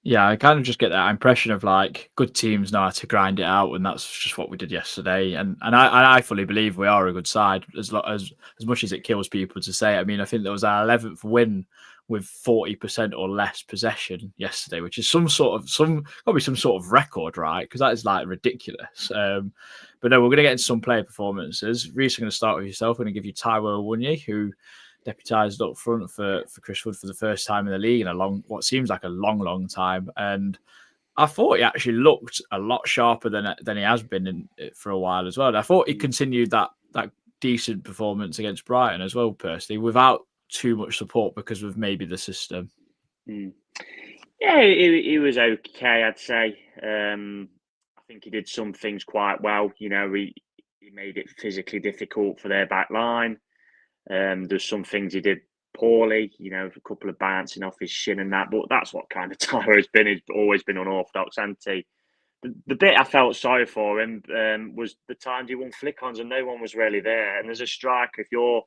Yeah, I kind of just get that impression of like good teams know how to grind it out, and that's just what we did yesterday. And I fully believe we are a good side, as much as it kills people to say. I mean, I think there was our 11th win with 40% or less possession yesterday, which is some sort of record, right? Because that is like ridiculous. But no, we're going to get into some player performances. Reece, I'm going to start with yourself. I'm going to give you Taiwo Awoniyi, who deputised up front for Chris Wood for the first time in the league in what seems like a long time. And I thought he actually looked a lot sharper than he has been for a while as well. And I thought he continued that decent performance against Brighton as well, personally, without too much support because of maybe the system. Yeah, he was okay, I'd say. I think he did some things quite well. He made it physically difficult for their back line. There's some things he did poorly, a couple of bouncing off his shin and that, but that's what kind of Tyler has been. He's always been unorthodox, hasn't he? The bit I felt sorry for him was the times he won flick-ons and no one was really there. And as a striker, if you're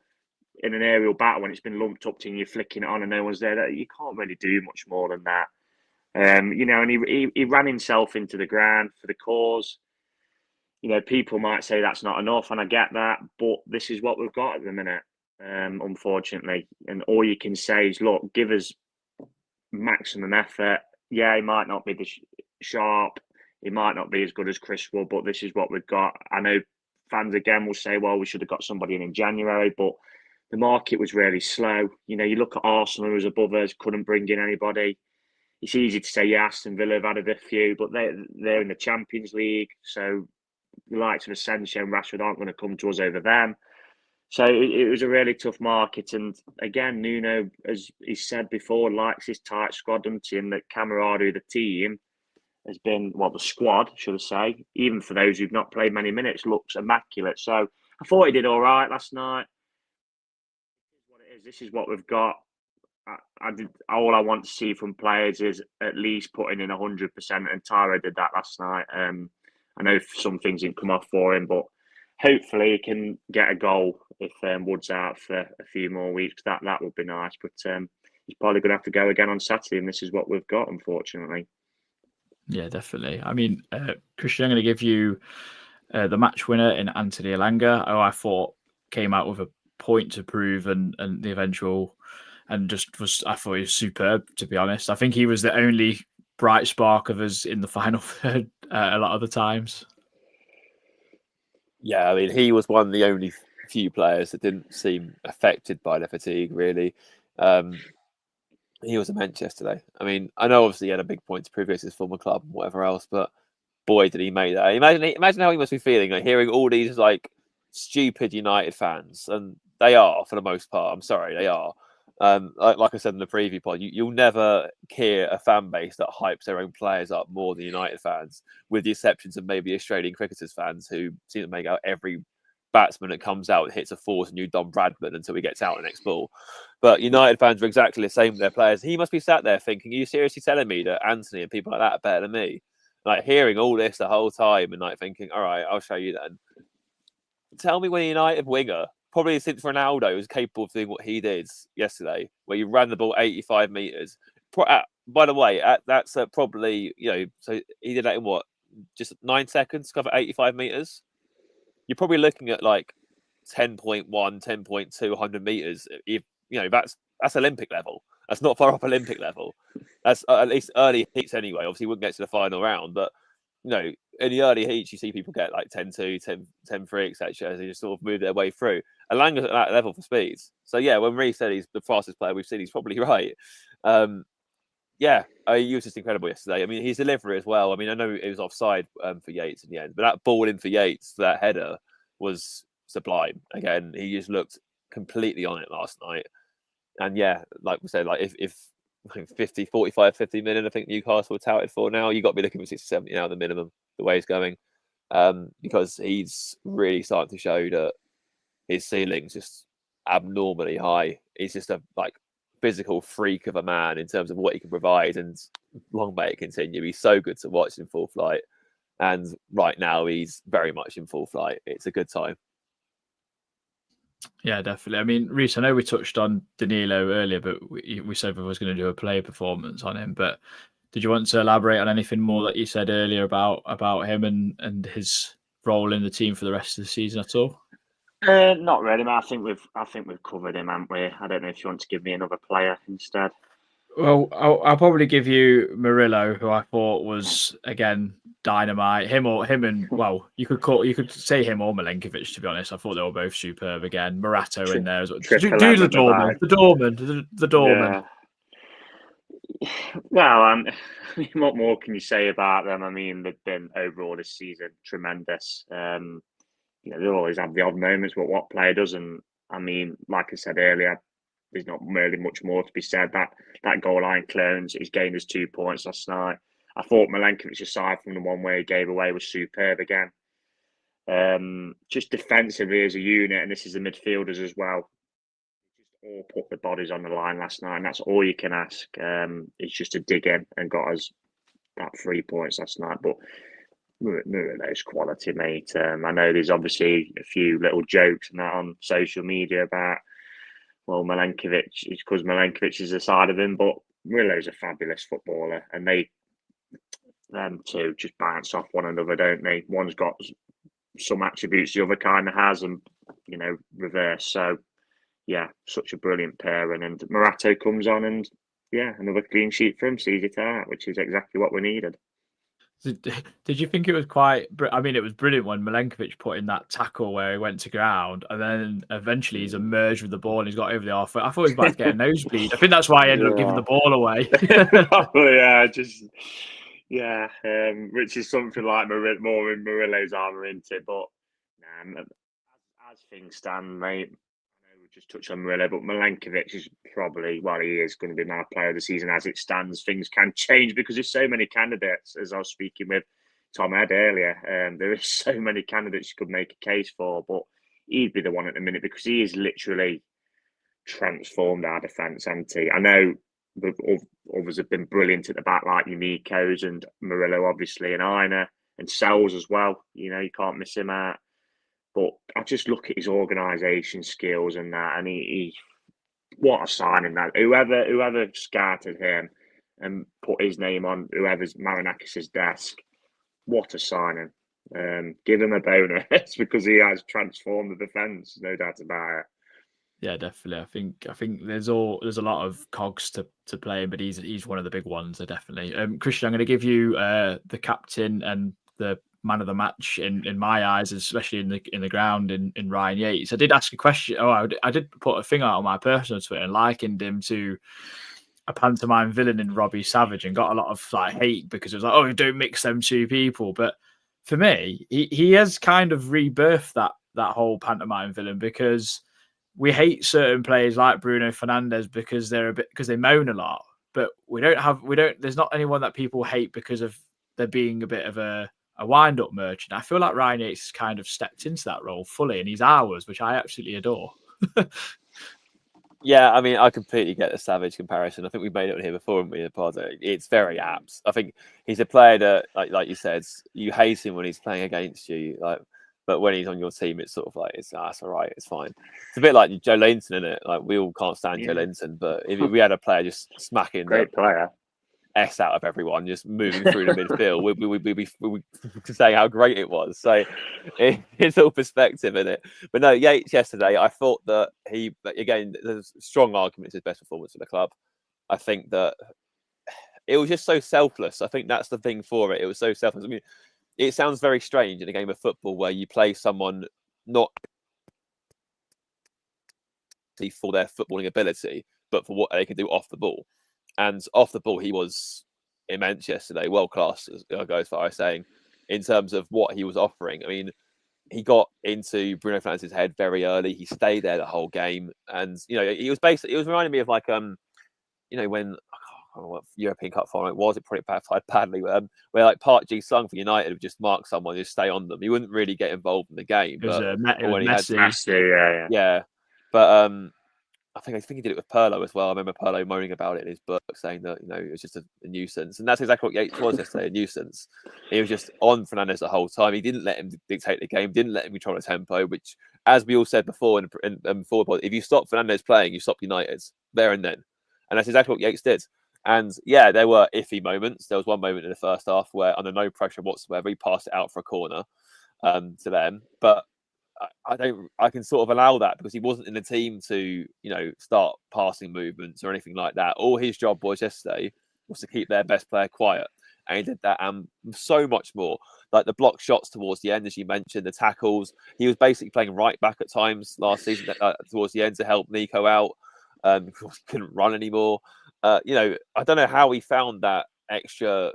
in an aerial battle when it's been lumped up to you and you're flicking it on and no one's there, you can't really do much more than that. And he ran himself into the ground for the cause. People might say that's not enough, and I get that, but this is what we've got at the minute. Unfortunately, and all you can say is, look, give us maximum effort. Yeah, he might not be sharp, he might not be as good as Chris Wood, but this is what we've got. I know fans again will say, well, we should have got somebody in January, but the market was really slow. You look at Arsenal, who was above us, couldn't bring in anybody. It's easy to say, yeah, Aston Villa have added a few, but they're in the Champions League, so the likes of Asensio and Rashford aren't going to come to us over them. So it was a really tough market. And again, Nuno, as he said before, likes his tight squad, doesn't he? And the camaraderie of the team has been, the squad, should I say, even for those who've not played many minutes, looks immaculate. So I thought he did all right last night. This is what we've got. All I want to see from players is at least putting in 100%. And Tyro did that last night. I know some things didn't come off for him, but hopefully he can get a goal if Wood's out for a few more weeks. That would be nice. But he's probably going to have to go again on Saturday, and this is what we've got, unfortunately. Yeah, definitely. I mean, Christian, I'm going to give you the match winner in Anthony Elanga, who I thought came out with a point to prove and the eventual, and I thought he was superb, to be honest. I think he was the only bright spark of us in the final third a lot of the times. Yeah, I mean, he was one of the only few players that didn't seem affected by the fatigue, really. he was immense yesterday. I mean, I know obviously he had a big point to prove against his former club and whatever else, but boy, did he make that. Imagine how he must be feeling, like hearing all these like stupid United fans, and they are for the most part. I'm sorry, they are. Like I said in the preview pod, you'll never hear a fan base that hypes their own players up more than United fans, with the exceptions of maybe Australian cricketers fans who seem to make out every batsman that comes out and hits a force new Don Bradman until he gets out the next ball. But United fans are exactly the same with their players. He must be sat there thinking, are you seriously telling me that Anthony and people like that are better than me? Like hearing all this the whole time and like thinking, all right, I'll show you then. Tell me when a United winger, probably since Ronaldo, was capable of doing what he did yesterday, where you ran the ball 85 metres. By the way, that's probably, so he did that in what? Just 9 seconds, cover 85 metres? You're probably looking at like 10.1, 10.2, 100 metres. That's Olympic level. That's not far off Olympic level. That's at least early heats anyway. Obviously, you wouldn't get to the final round, but in the early heats, you see people get like 10-2, 10-3, etc. as they just sort of move their way through. Elanga's at that level for speeds. So yeah, when Reece said he's the fastest player we've seen, he's probably right. He was just incredible yesterday. I mean, his delivery as well. I mean, I know it was offside for Yates in the end, but that ball in for Yates for that header was sublime. Again, he just looked completely on it last night. And yeah, like we said, like if 50 million, I think Newcastle were touted for now, you got to be looking for 60-70 now, the minimum, the way he's going, because he's really starting to show that his ceiling's just abnormally high. He's just a physical freak of a man in terms of what he can provide, and long may it continue. He's so good to watch in full flight, and right now he's very much in full flight. It's a good time. Yeah, definitely. I mean, Reece, I know we touched on Danilo earlier, but we said we was going to do a player performance on him. But did you want to elaborate on anything more that you said earlier about him and his role in the team for the rest of the season at all? Not really, man. I think we've covered him, haven't we? I don't know if you want to give me another player instead. Well, I'll probably give you Murillo, who I thought was again dynamite. Him and you could say him or Milenkovic. To be honest, I thought they were both superb again. Morato in there as well. Do the doorman. Yeah. Well, what more can you say about them? I mean, they've been overall this season tremendous. They always have the odd moments, but what player doesn't? I mean, like I said earlier, there's not really much more to be said. That goal line clearance, he's gained us 2 points last night. I thought Milenkovic, aside from the one where he gave away, was superb again. Just defensively as a unit, and this is the midfielders as well. Just all put the bodies on the line last night, and that's all you can ask. It's just to dig in and got us that 3 points last night. But Murilo's quality, mate. I know there's obviously a few little jokes and that on social media about, Milenkovic, it's because Milenkovic is the side of him, but Murilo's a fabulous footballer, and them two just bounce off one another, don't they? One's got some attributes the other kind of has, and reverse. So yeah, such a brilliant pairing. And Morato comes on, and another clean sheet for him, sees it out, which is exactly what we needed. Did you think it was quite? I mean, it was brilliant when Milenkovic put in that tackle where he went to ground, and then eventually he's emerged with the ball and he's got over the half. I thought he was about to get a nosebleed. I think that's why I ended up giving the ball away. Which is something like more in Murillo's armour, isn't it? But as things stand, mate, I know we just touched on Murillo, but Milenkovic is probably, he is going to be my player of the season as it stands. Things can change because there's so many candidates, as I was speaking with Tom Ed earlier. There is so many candidates you could make a case for, but he'd be the one at the minute because he is literally transformed our defence, hasn't he? I know others have been brilliant at the back, like Nikos and Murillo, obviously, and Aina and Sells as well. You can't miss him out. But I just look at his organisation skills and that, and he what a signing that. Whoever scouted him and put his name on whoever's Marinakis' desk, what a signing. Give him a bonus because he has transformed the defence, no doubt about it. Yeah, definitely. I think there's a lot of cogs to play, but he's one of the big ones, definitely. Christian, I'm going to give you the captain and the man of the match in my eyes, especially in the ground in Ryan Yates. I did ask a question. I did put a thing out on my personal Twitter and likened him to a pantomime villain in Robbie Savage and got a lot of like hate because it was like, oh, don't mix them two people. But for me, he has kind of rebirthed that whole pantomime villain, because we hate certain players like Bruno Fernandes because they moan a lot, but there's not anyone that people hate because of there being a bit of a wind-up merchant. I feel like Ryan Yates has kind of stepped into that role fully, and he's ours, which I absolutely adore. Yeah, I mean, I completely get the Savage comparison. I think we made it on here before, haven't we, Pardo? It's very apt. I think he's a player that, like you said, you hate him when he's playing against you, but when he's on your team, it's sort of like, it's all right, it's fine. It's a bit like Joe Linton, isn't it? Like, we all can't stand Joe Linton, but if we had a player just smacking great player S out of everyone, just moving through the midfield, we'd be saying how great it was. So it's all perspective, isn't it? But no, Yates yesterday, I thought that again, there's a strong argument it's his best performance for the club. I think that it was just so selfless. I think that's the thing for it. It was so selfless. I mean, it sounds very strange in a game of football where you play someone not for their footballing ability, but for what they can do off the ball. And off the ball, he was immense yesterday, world class, I'll go as far as saying, in terms of what he was offering. I mean, he got into Bruno Fernandes' head very early. He stayed there the whole game, and he was reminding me of like when what European Cup final it was. It probably backfired badly. Where like Park Ji-sung for United would just mark someone, just stay on them. He wouldn't really get involved in the game. It was Messi. Yeah. But I think he did it with Pirlo as well. I remember Pirlo moaning about it in his book, saying that it was just a nuisance, and that's exactly what Yates was yesterday—a nuisance. He was just on Fernandes the whole time. He didn't let him dictate the game, didn't let him control the tempo. Which, as we all said before, if you stop Fernandes playing, you stop United there and then, and that's exactly what Yates did. And yeah, there were iffy moments. There was one moment in the first half where, under no pressure whatsoever, he passed it out for a corner to them, but I can sort of allow that because he wasn't in the team to, start passing movements or anything like that. All his job was yesterday was to keep their best player quiet. And he did that and so much more. Like the block shots towards the end, as you mentioned, the tackles. He was basically playing right back at times last season towards the end to help Nico out. Because he couldn't run anymore. I don't know how he found that extra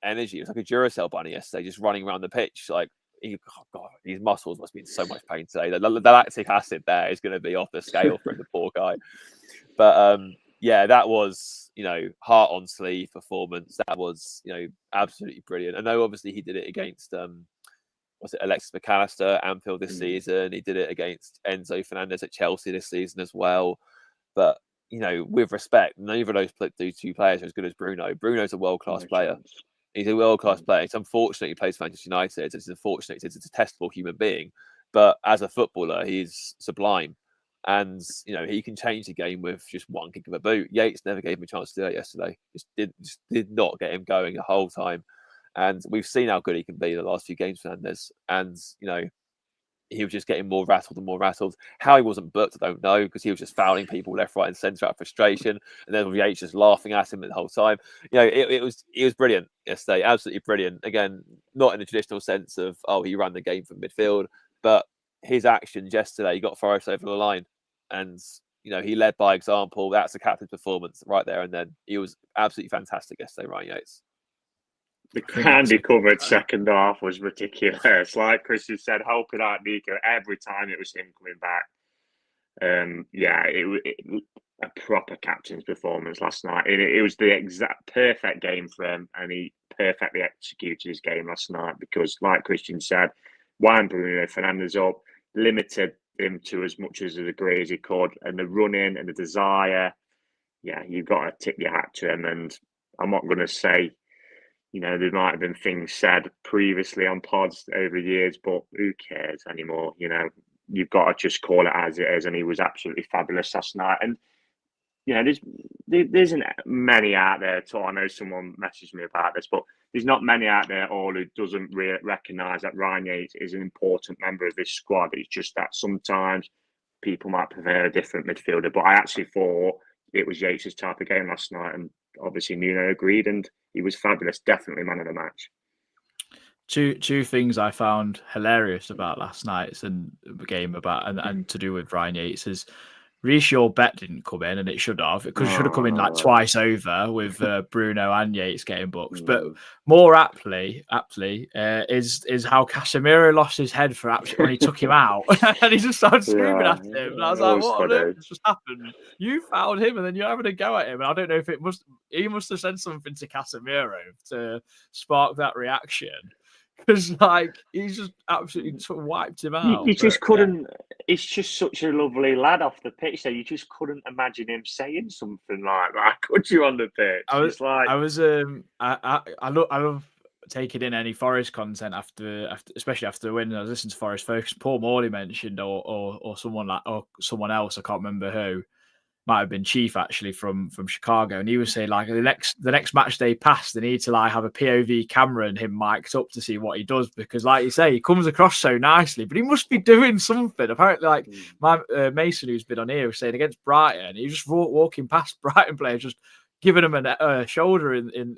energy. It was like a Duracell bunny yesterday, just running around the pitch. Like, his muscles must be in so much pain today. The lactic acid there is going to be off the scale for the poor guy. But that was heart on sleeve performance. That was absolutely brilliant. I know obviously he did it against was it Alexis McAllister at Anfield this season. He did it against Enzo Fernandez at Chelsea this season as well. But with respect, neither of those two players are as good as Bruno. Bruno's a world-class player. He's a world-class player. It's unfortunate he plays for Manchester United. It's unfortunate. It's a detestable human being. But as a footballer, he's sublime. And, he can change the game with just one kick of a boot. Yates never gave him a chance to do that yesterday. Just did not get him going the whole time. And we've seen how good he can be the last few games, Fernandes. And, he was just getting more rattled and more rattled. How he wasn't booked, I don't know, because he was just fouling people left, right, and centre out of frustration. And then Yates just laughing at him the whole time. It was brilliant yesterday, absolutely brilliant. Again, not in the traditional sense of he ran the game from midfield, but his actions yesterday got Forest over the line, and he led by example. That's the captain's performance right there, and then he was absolutely fantastic yesterday, Ryan Yates. The ground he covered second half was ridiculous. Like Christian said, helping out Nico every time it was him coming back. It a proper captain's performance last night. It was the exact perfect game for him, and he perfectly executed his game last night because, like Christian said, wound Bruno Fernandes up, limited him to as much as a degree as he could, and the running and the desire. Yeah, you've got to tip your hat to him, and I'm not going to say. There might have been things said previously on pods over the years, but who cares anymore? You've got to just call it as it is, and he was absolutely fabulous last night. And there isn't many out there. I know someone messaged me about this, but there's not many out there all who doesn't recognise that Ryan Yates is an important member of this squad. It's just that sometimes people might prefer a different midfielder, but I actually thought it was Yates' type of game last night, and obviously Nuno agreed, and he was fabulous. Definitely man of the match. Two things I found hilarious about last night's game and to do with Ryan Yates is Reece Bet didn't come in, and it should have, because it should have come in like twice over with Bruno and Yates getting booked. But more aptly is how Casemiro lost his head for when he took him out, and he just started screaming at him. And I was like, "What on earth just happened? You fouled him, and then you're having a go at him." And I don't know if he must have said something to Casemiro to spark that reaction. Because he's just absolutely sort of wiped him out. You just couldn't. Yeah. It's just such a lovely lad off the pitch. So you just couldn't imagine him saying something like that, could you? On the pitch, I love taking in any Forest content after especially after the win. I was listening to Forest Focus. Paul Morley mentioned, or someone else. I can't remember who. Might have been Chief actually from Chicago, and he was saying the next match they pass, they need to have a POV camera and him mic'd up to see what he does, because like you say, he comes across so nicely, but he must be doing something. Apparently, my Mason, who's been on here, was saying against Brighton, he was just walking past Brighton players, just giving them a shoulder in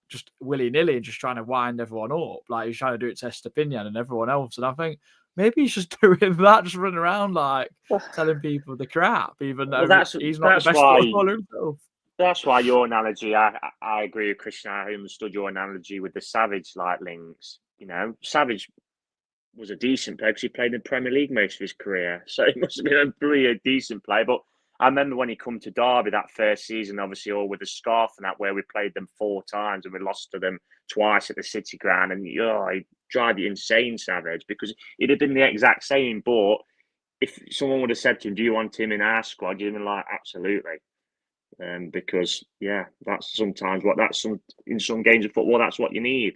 just willy nilly and just trying to wind everyone up, like he's trying to do it to Estepinian and everyone else. And I think maybe he's just doing that, just running around telling people the crap, even though he's not the best footballer himself. That's why your analogy, I agree with Christian. I understood your analogy with the Savage links. You know, Savage was a decent player because he played in the Premier League most of his career, so he must have been a decent player. But I remember when he come to Derby that first season, obviously all with the scarf and that, where we played them 4 times and we lost to them twice at the City Ground, and he drive you insane, Savage, because it'd have been the exact same. But if someone would have said to him, "Do you want him in our squad?" you'd have been like, "Absolutely," because that's sometimes in some games of football, that's what you need.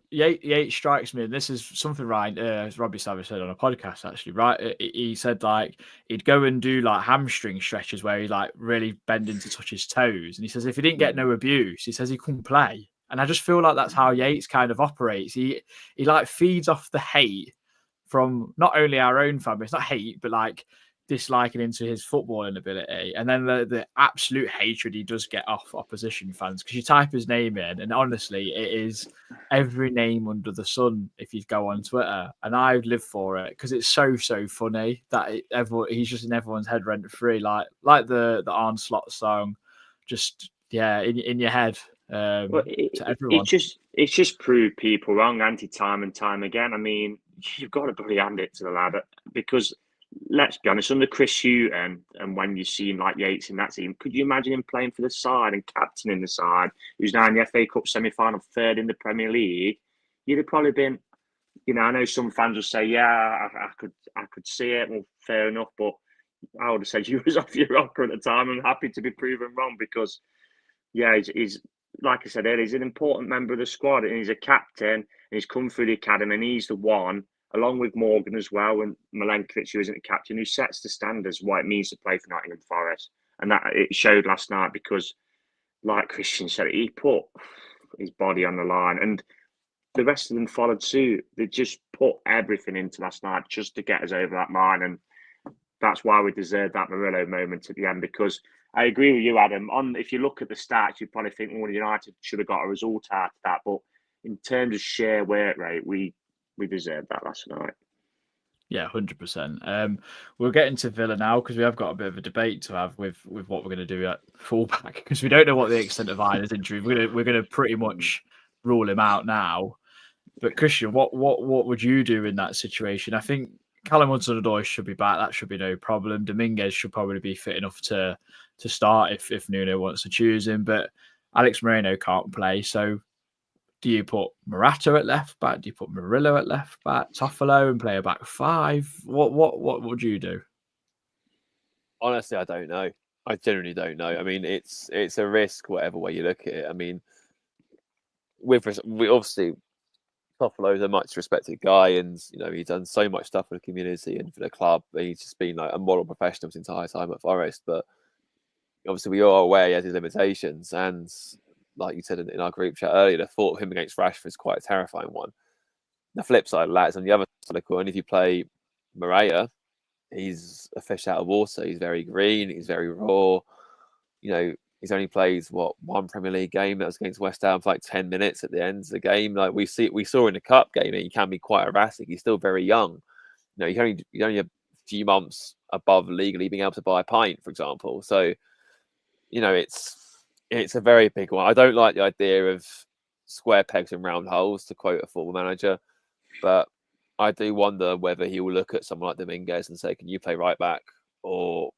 Yates strikes me, and this is something Robbie Savage said on a podcast actually, right? He said he'd go and do hamstring stretches where he really bending to touch his toes, and he says if he didn't get no abuse, he says he couldn't play. And I just feel like that's how Yates kind of operates. He feeds off the hate from not only our own family, it's not hate, but disliking into his footballing ability, and then the absolute hatred he does get off opposition fans, because you type his name in and honestly it is every name under the sun if you go on Twitter, and I live for it because it's so funny that he's just in everyone's head rent free, like the Onslaught song, just in your head. To everyone, it's just proved people wrong, time and time again. I mean, you've got to bloody hand it to the lad, because let's be honest, under Chris Hughton, and when you see him like Yates in that team, could you imagine him playing for the side and captaining the side, who's now in the FA Cup semi-final, 3rd in the Premier League? You'd have probably been, I know some fans will say, I could see it. Well, fair enough, but I would have said you was off your rocker at the time. I'm happy to be proven wrong, because, he's like I said earlier, he's an important member of the squad, and he's a captain, and he's come through the academy, and he's the one, along with Morgan as well, and Milenkovic, who isn't a captain, who sets the standards what it means to play for Nottingham Forest. And that it showed last night, because, like Christian said, he put his body on the line, and the rest of them followed suit. They just put everything into last night just to get us over that line, and that's why we deserved that Murillo moment at the end. Because I agree with you, Adam. If you look at the stats, you probably think, United should have got a result out of that. But in terms of sheer work rate, we deserved that last night. Yeah, 100%. We'll get into Villa now, because we have got a bit of a debate to have with what we're going to do at fullback, because we don't know what the extent of Ida's injury. We're going to pretty much rule him out now. But Christian, what would you do in that situation? I think Callum Hudson-Odoi should be back. That should be no problem. Dominguez should probably be fit enough to start if Nuno wants to choose him. But Alex Moreno can't play, so do you put Morata at left back? Do you put Murillo at left back, Toffolo, and play a back 5? What would you do? Honestly, I don't know. I genuinely don't know. I mean, it's a risk, whatever way you look at it. I mean, we obviously, Toffolo's a much respected guy, and he's done so much stuff for the community and for the club. He's just been a model professional his entire time at Forest. But obviously, we are aware he has his limitations, and like you said in our group chat earlier, the thought of him against Rashford is quite a terrifying one. The flip side of that is on the other side of the coin, if you play Moreira, he's a fish out of water. He's very green. He's very raw. He's only played one Premier League game that was against West Ham for 10 minutes at the end of the game. We saw in the cup game that he can be quite erratic. He's still very young. He's only few months above legally being able to buy a pint, for example. So, it's a very big one. I don't like the idea of square pegs and round holes, to quote a former manager, but I do wonder whether he will look at someone like Dominguez and say, "Can you play right back?" or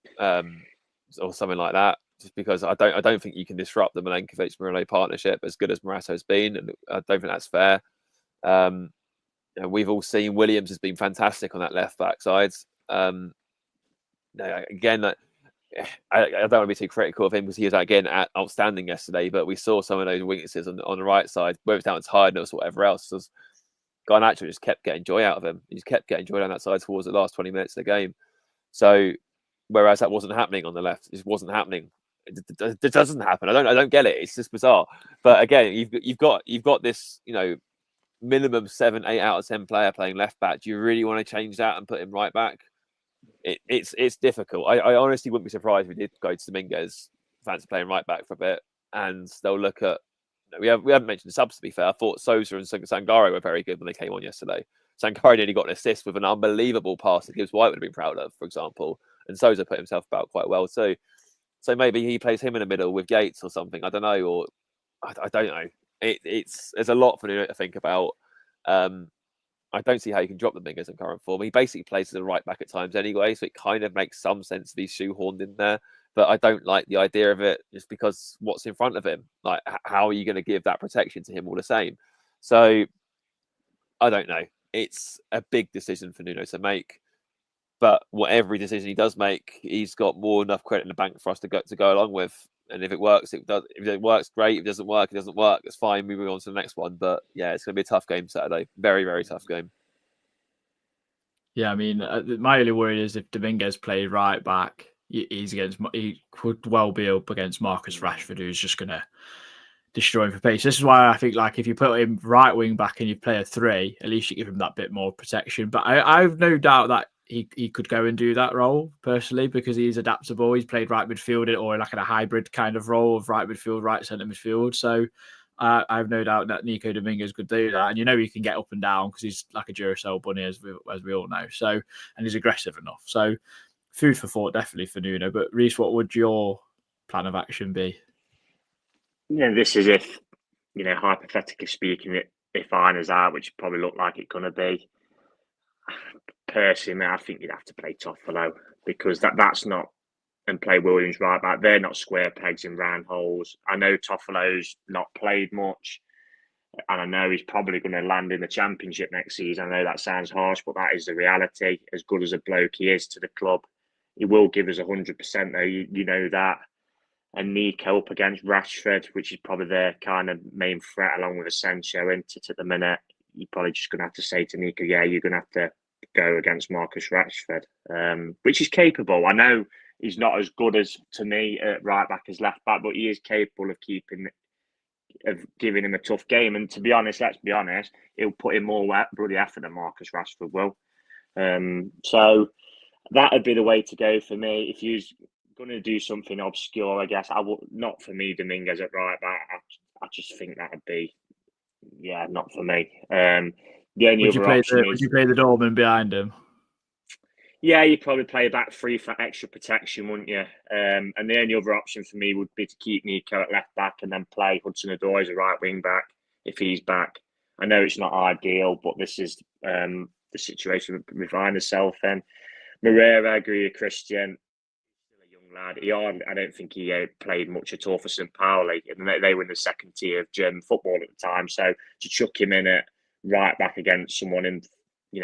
something like that. Just because I don't think you can disrupt the Milenkovic-Murillo partnership as good as Morato's been, and I don't think that's fair. We've all seen Williams has been fantastic on that left back side. Again, I don't want to be too critical of him because he was again outstanding yesterday, but we saw some of those weaknesses on the right side, whether it's down to tiredness or whatever else. Garnacho just kept getting joy out of him. He just kept getting joy on that side towards the last 20 minutes of the game. So, whereas that wasn't happening on the left, it just wasn't happening. It doesn't happen. I don't get it. It's just bizarre. But again, you've got this, minimum 7-8 out of 10 player playing left back. Do you really want to change that and put him right back? It's difficult. I honestly wouldn't be surprised if we did go to Dominguez, fancy playing right back for a bit, and they'll look at. We haven't mentioned the subs, to be fair. I thought Sousa and Sangare were very good when they came on yesterday. Sangare nearly got an assist with an unbelievable pass that Gibbs White would have been proud of, for example. And Sousa put himself about quite well too. So maybe he plays him in the middle with Yates or something. I don't know. Or I don't know. There's a lot for Nuno to think about. I don't see how you can drop the Dominguez in current form. He basically plays as a right back at times anyway, so it kind of makes some sense to be shoehorned in there. But I don't like the idea of it just because what's in front of him. Like, how are you going to give that protection to him all the same? So, I don't know. It's a big decision for Nuno to make. But whatever decision he does make, he's got more enough credit in the bank for us to go along with. And if it works, it does. If it works, great. If it doesn't work, it doesn't work. It's fine. Moving on to the next one. But yeah, it's going to be a tough game Saturday. Very, very tough game. Yeah, I mean, my only worry is if Dominguez played right back, he could well be up against Marcus Rashford, who's just going to destroy him for pace. This is why I think, like, if you put him right wing back and you play a 3, at least you give him that bit more protection. But I've no doubt that he could go and do that role personally because he's adaptable. He's played right midfield or like in a hybrid kind of role of right midfield, right centre midfield. So I have no doubt that Nico Dominguez could do that. And he can get up and down because he's like a Duracell bunny, as we all know. So, and he's aggressive enough. So food for thought, definitely for Nuno. But Reece, what would your plan of action be? This is if, hypothetically speaking, if Einer's out, which probably look like it's going to be. Personally, I think you'd have to play Toffolo because that's not, and play Williams right back. They're not square pegs in round holes. I know Toffolo's not played much, and I know he's probably going to land in the Championship next season. I know that sounds harsh, but that is the reality. As good as a bloke he is to the club, he will give us 100%, though. You know that. And Nico up against Rashford, which is probably their kind of main threat, along with Asensio into at the minute. You're probably just going to have to say to Nico, yeah, you're going to have to go against Marcus Rashford, which is capable. I know he's not as good as, to me, at right back as left back, but he is capable of giving him a tough game. And to be honest, let's be honest, he'll put in more bloody effort than Marcus Rashford will. So that would be the way to go for me. If you're going to do something obscure, I guess, not for me, Dominguez at right back. I just think that would be, not for me. The only other option is... Would you play the doorman behind him? Yeah, you'd probably play back 3 for extra protection, wouldn't you? And the only other option for me would be to keep Nico at left back and then play Hudson-Odoi as a right wing back if he's back. I know it's not ideal, but this is the situation we find ourselves in. Moreira, I agree with Christian. Still a young lad. I don't think he played much at all for St. Pauli. And they were in the second tier of German football at the time. So to chuck him in at right back against someone in,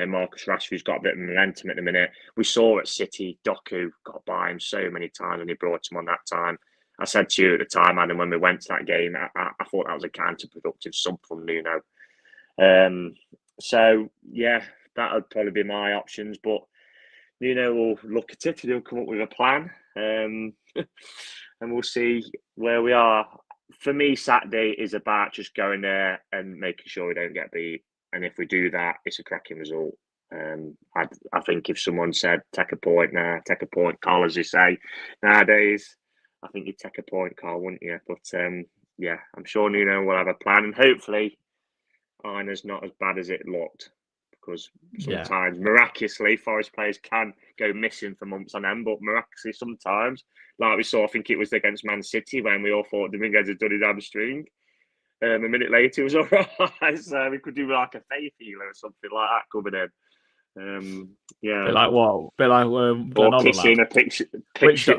Marcus Rashford's got a bit of momentum at the minute. We saw at City, Doku got by him so many times when he brought him on that time. I said to you at the time, Adam, when we went to that game, I thought that was a counterproductive sub from Nuno. So, yeah, that would probably be my options. But Nuno will look at it and he'll come up with a plan. And we'll see where we are. For me, Saturday is about just going there and making sure we don't get beat. And if we do that, it's a cracking result. I think if someone said, take a point, Carl, as you say, nowadays, I think you'd take a point, Carl, wouldn't you? But I'm sure Nuno will have a plan. And hopefully, Einer's not as bad as it looked. because sometimes miraculously Forest players can go missing for months on end, but miraculously sometimes, like we saw, I think it was against Man City when we all thought Dominguez had done his hamstring. A minute later, it was all right. So we could do like a faith healer or something like that coming in. Bit like what? Bit like or kissing a picture which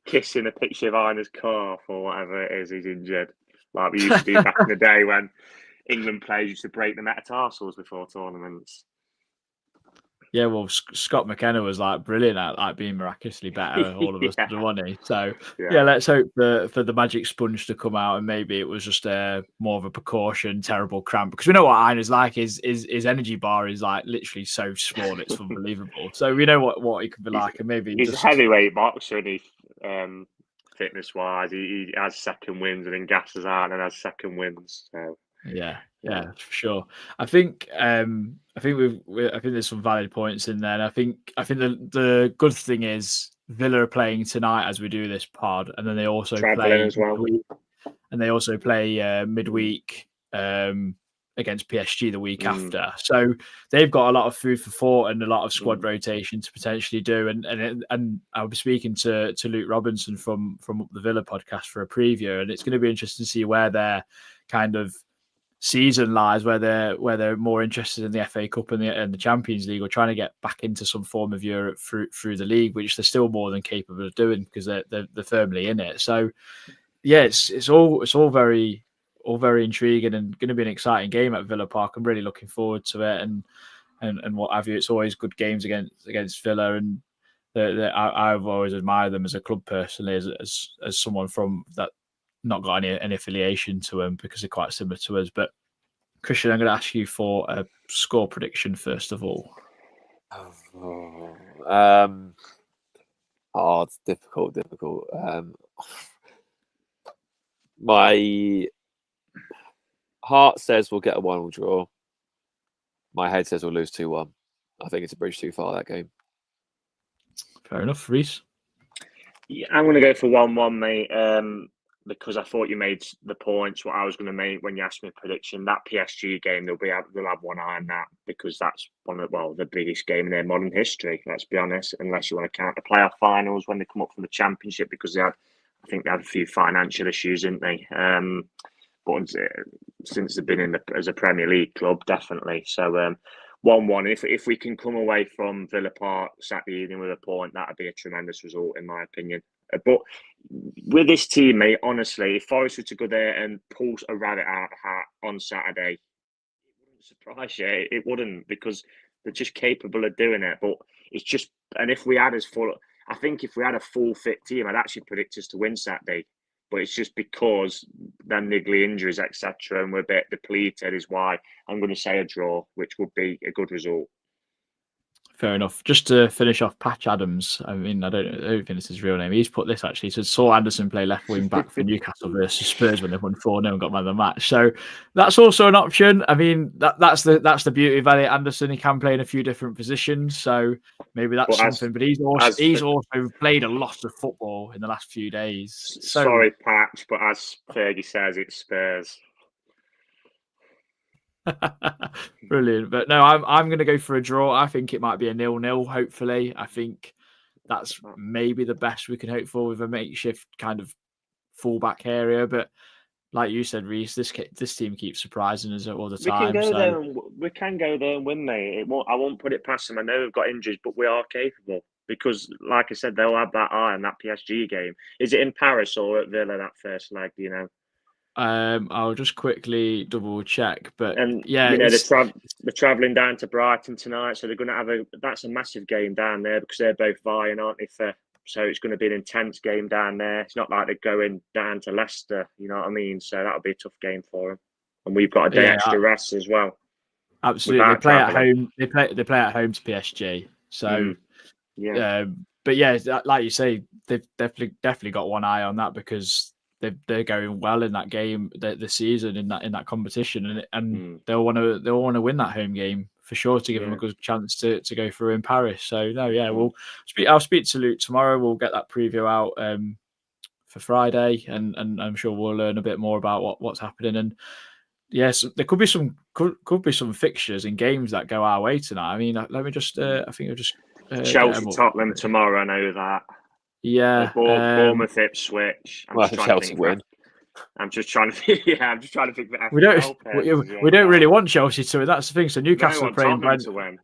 kissing a picture of Einer's calf or whatever it is. He's injured, like we used to do back in the day when England players used to break the metatarsals before tournaments. Yeah, well, Scott McKenna was like brilliant at like being miraculously better all of a sudden, wasn't he? So let's hope for the magic sponge to come out, and maybe it was just more of a precaution, terrible cramp, because we know what Einer's like. His energy bar is like literally so small, it's unbelievable. So we know what he could be like, and maybe he's a heavyweight boxer, and he fitness wise, he has second wins and then gasses out and has second wins. So. Yeah, for sure. I think there's some valid points in there. And I think the good thing is Villa are playing tonight as we do this pod, and then they also play as well. Midweek, and they also play midweek against PSG the week after. So they've got a lot of food for thought and a lot of squad rotation to potentially do. And I'll be speaking to Luke Robinson from the Villa podcast for a preview, and it's going to be interesting to see where their kind of season lies, where they're more interested in the FA Cup and the Champions League, or trying to get back into some form of Europe through the league, which they're still more than capable of doing because they're firmly in it. So yeah, it's all very intriguing and going to be an exciting game at Villa Park. I'm really looking forward to it and what have you. It's always good games against Villa, and I've always admired them as a club personally, as someone from that. Not got any affiliation to them because they're quite similar to us. But Christian, I'm going to ask you for a score prediction first of all. It's difficult. My heart says we'll get a 1-1 draw. My head says we'll lose 2-1. I think it's a bridge too far, that game. Fair enough, Reese. Yeah, I'm going to go for 1-1, mate. Because I thought you made the points what I was going to make when you asked me a prediction. That PSG game, they'll have one eye on that, because that's the biggest game in their modern history. Let's be honest, unless you want to count the playoff finals when they come up from the Championship, because I think they had a few financial issues, didn't they? But since they've been as a Premier League club, definitely. So 1-1. If we can come away from Villa Park Saturday evening with a point, that'd be a tremendous result, in my opinion. But with this team, mate, honestly, if Forest were to go there and pull a rabbit out of the hat on Saturday, it wouldn't surprise you. It wouldn't, because they're just capable of doing it. But it's just, and if we had a full fit team, I'd actually predict us to win Saturday. But it's just because them niggly injuries, etc., and we're a bit depleted, is why I'm going to say a draw, which would be a good result. Fair enough. Just to finish off, Patch Adams. I mean, I don't think it's his real name. He's put this actually. So Saul Anderson play left wing back for Newcastle versus Spurs when they won 4-0 and got man of the match. So that's also an option. I mean, that's the beauty of Elliot Anderson. He can play in a few different positions. So maybe that's something. But he's also played a lot of football in the last few days. So, sorry, Patch, but as Fergie says, it's Spurs. Brilliant. But no, I'm going to go for a draw. I think it might be a 0-0, hopefully. I think that's maybe the best we can hope for with a makeshift kind of fullback area. But like you said, Reese, this team keeps surprising us all the time. We can go there and win, mate. I won't put it past them. I know we've got injuries, but we are capable. Because, like I said, they'll have that eye on that PSG game. Is it in Paris or at Villa, that first leg, do you know? I'll just quickly double check, but they're travelling down to Brighton tonight, so they're going to have that's a massive game down there, because they're both vying, aren't they? So it's going to be an intense game down there. It's not like they're going down to Leicester, you know what I mean? So that'll be a tough game for them, and we've got a day extra rest as well. Absolutely, they play at home. They play at home to PSG. So but yeah, like you say, they've definitely got one eye on that, because they're going well in that game this season in that competition, and they'll want to win that home game for sure to give them a good chance to go through in Paris. So I'll speak to Luke tomorrow. We'll get that preview out for Friday, and I'm sure we'll learn a bit more about what's happening. And yes, there could be some fixtures in games that go our way tonight. I mean, let me just. I think I'll just. Chelsea, Tottenham tomorrow. I know that. Yeah. Bournemouth, Ipswich. Chelsea win. I'm just trying to. Yeah, I'm just trying to think that we don't really want Chelsea to win. That's the thing. So Newcastle are playing Brent to win.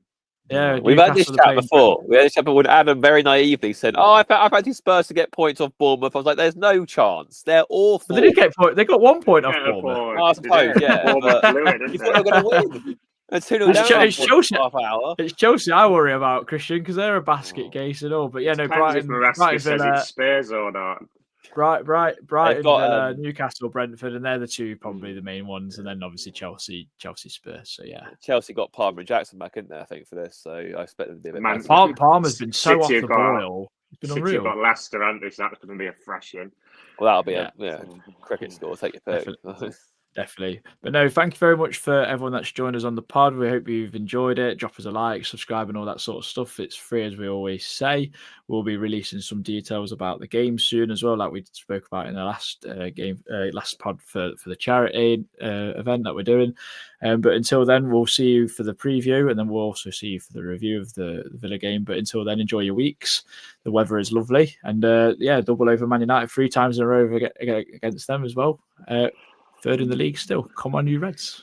Yeah, we've had this chat before. We had this chat when Adam very naively said, "Oh, I fancy Spurs to get points off Bournemouth." I was like, "There's no chance. They're awful." But they did get point. They got 1 point off Bournemouth. I suppose, yeah. But you thought they were going to win. It's Chelsea. Half hour. It's Chelsea I worry about, Christian, because they're a basket case and all. But yeah, no, Brighton says it's Spurs or not. Brighton, Villa, Newcastle, Brentford, and they're the two probably the main ones, and then obviously Chelsea, Spurs. So yeah, Chelsea got Palmer and Jackson back in there, I think, for this. So I expect them to be a bit. Man, Palmer's been so off the boil. It's been unreal. Got Leicester, and that's going to be a thrashing. Well, that'll be a cricket score. Take your pick. Definitely. But no, thank you very much for everyone that's joined us on the pod. We hope you've enjoyed it. Drop us a like, subscribe, and all that sort of stuff. It's free, as we always say. We'll be releasing some details about the game soon as well, like we spoke about in the last pod for the charity event that we're doing. But until then, we'll see you for the preview, and then we'll also see you for the review of the Villa game. But until then, enjoy your weeks. The weather is lovely. And double over Man United 3 times in a row against them as well. Third in the league still. Come on, you Reds.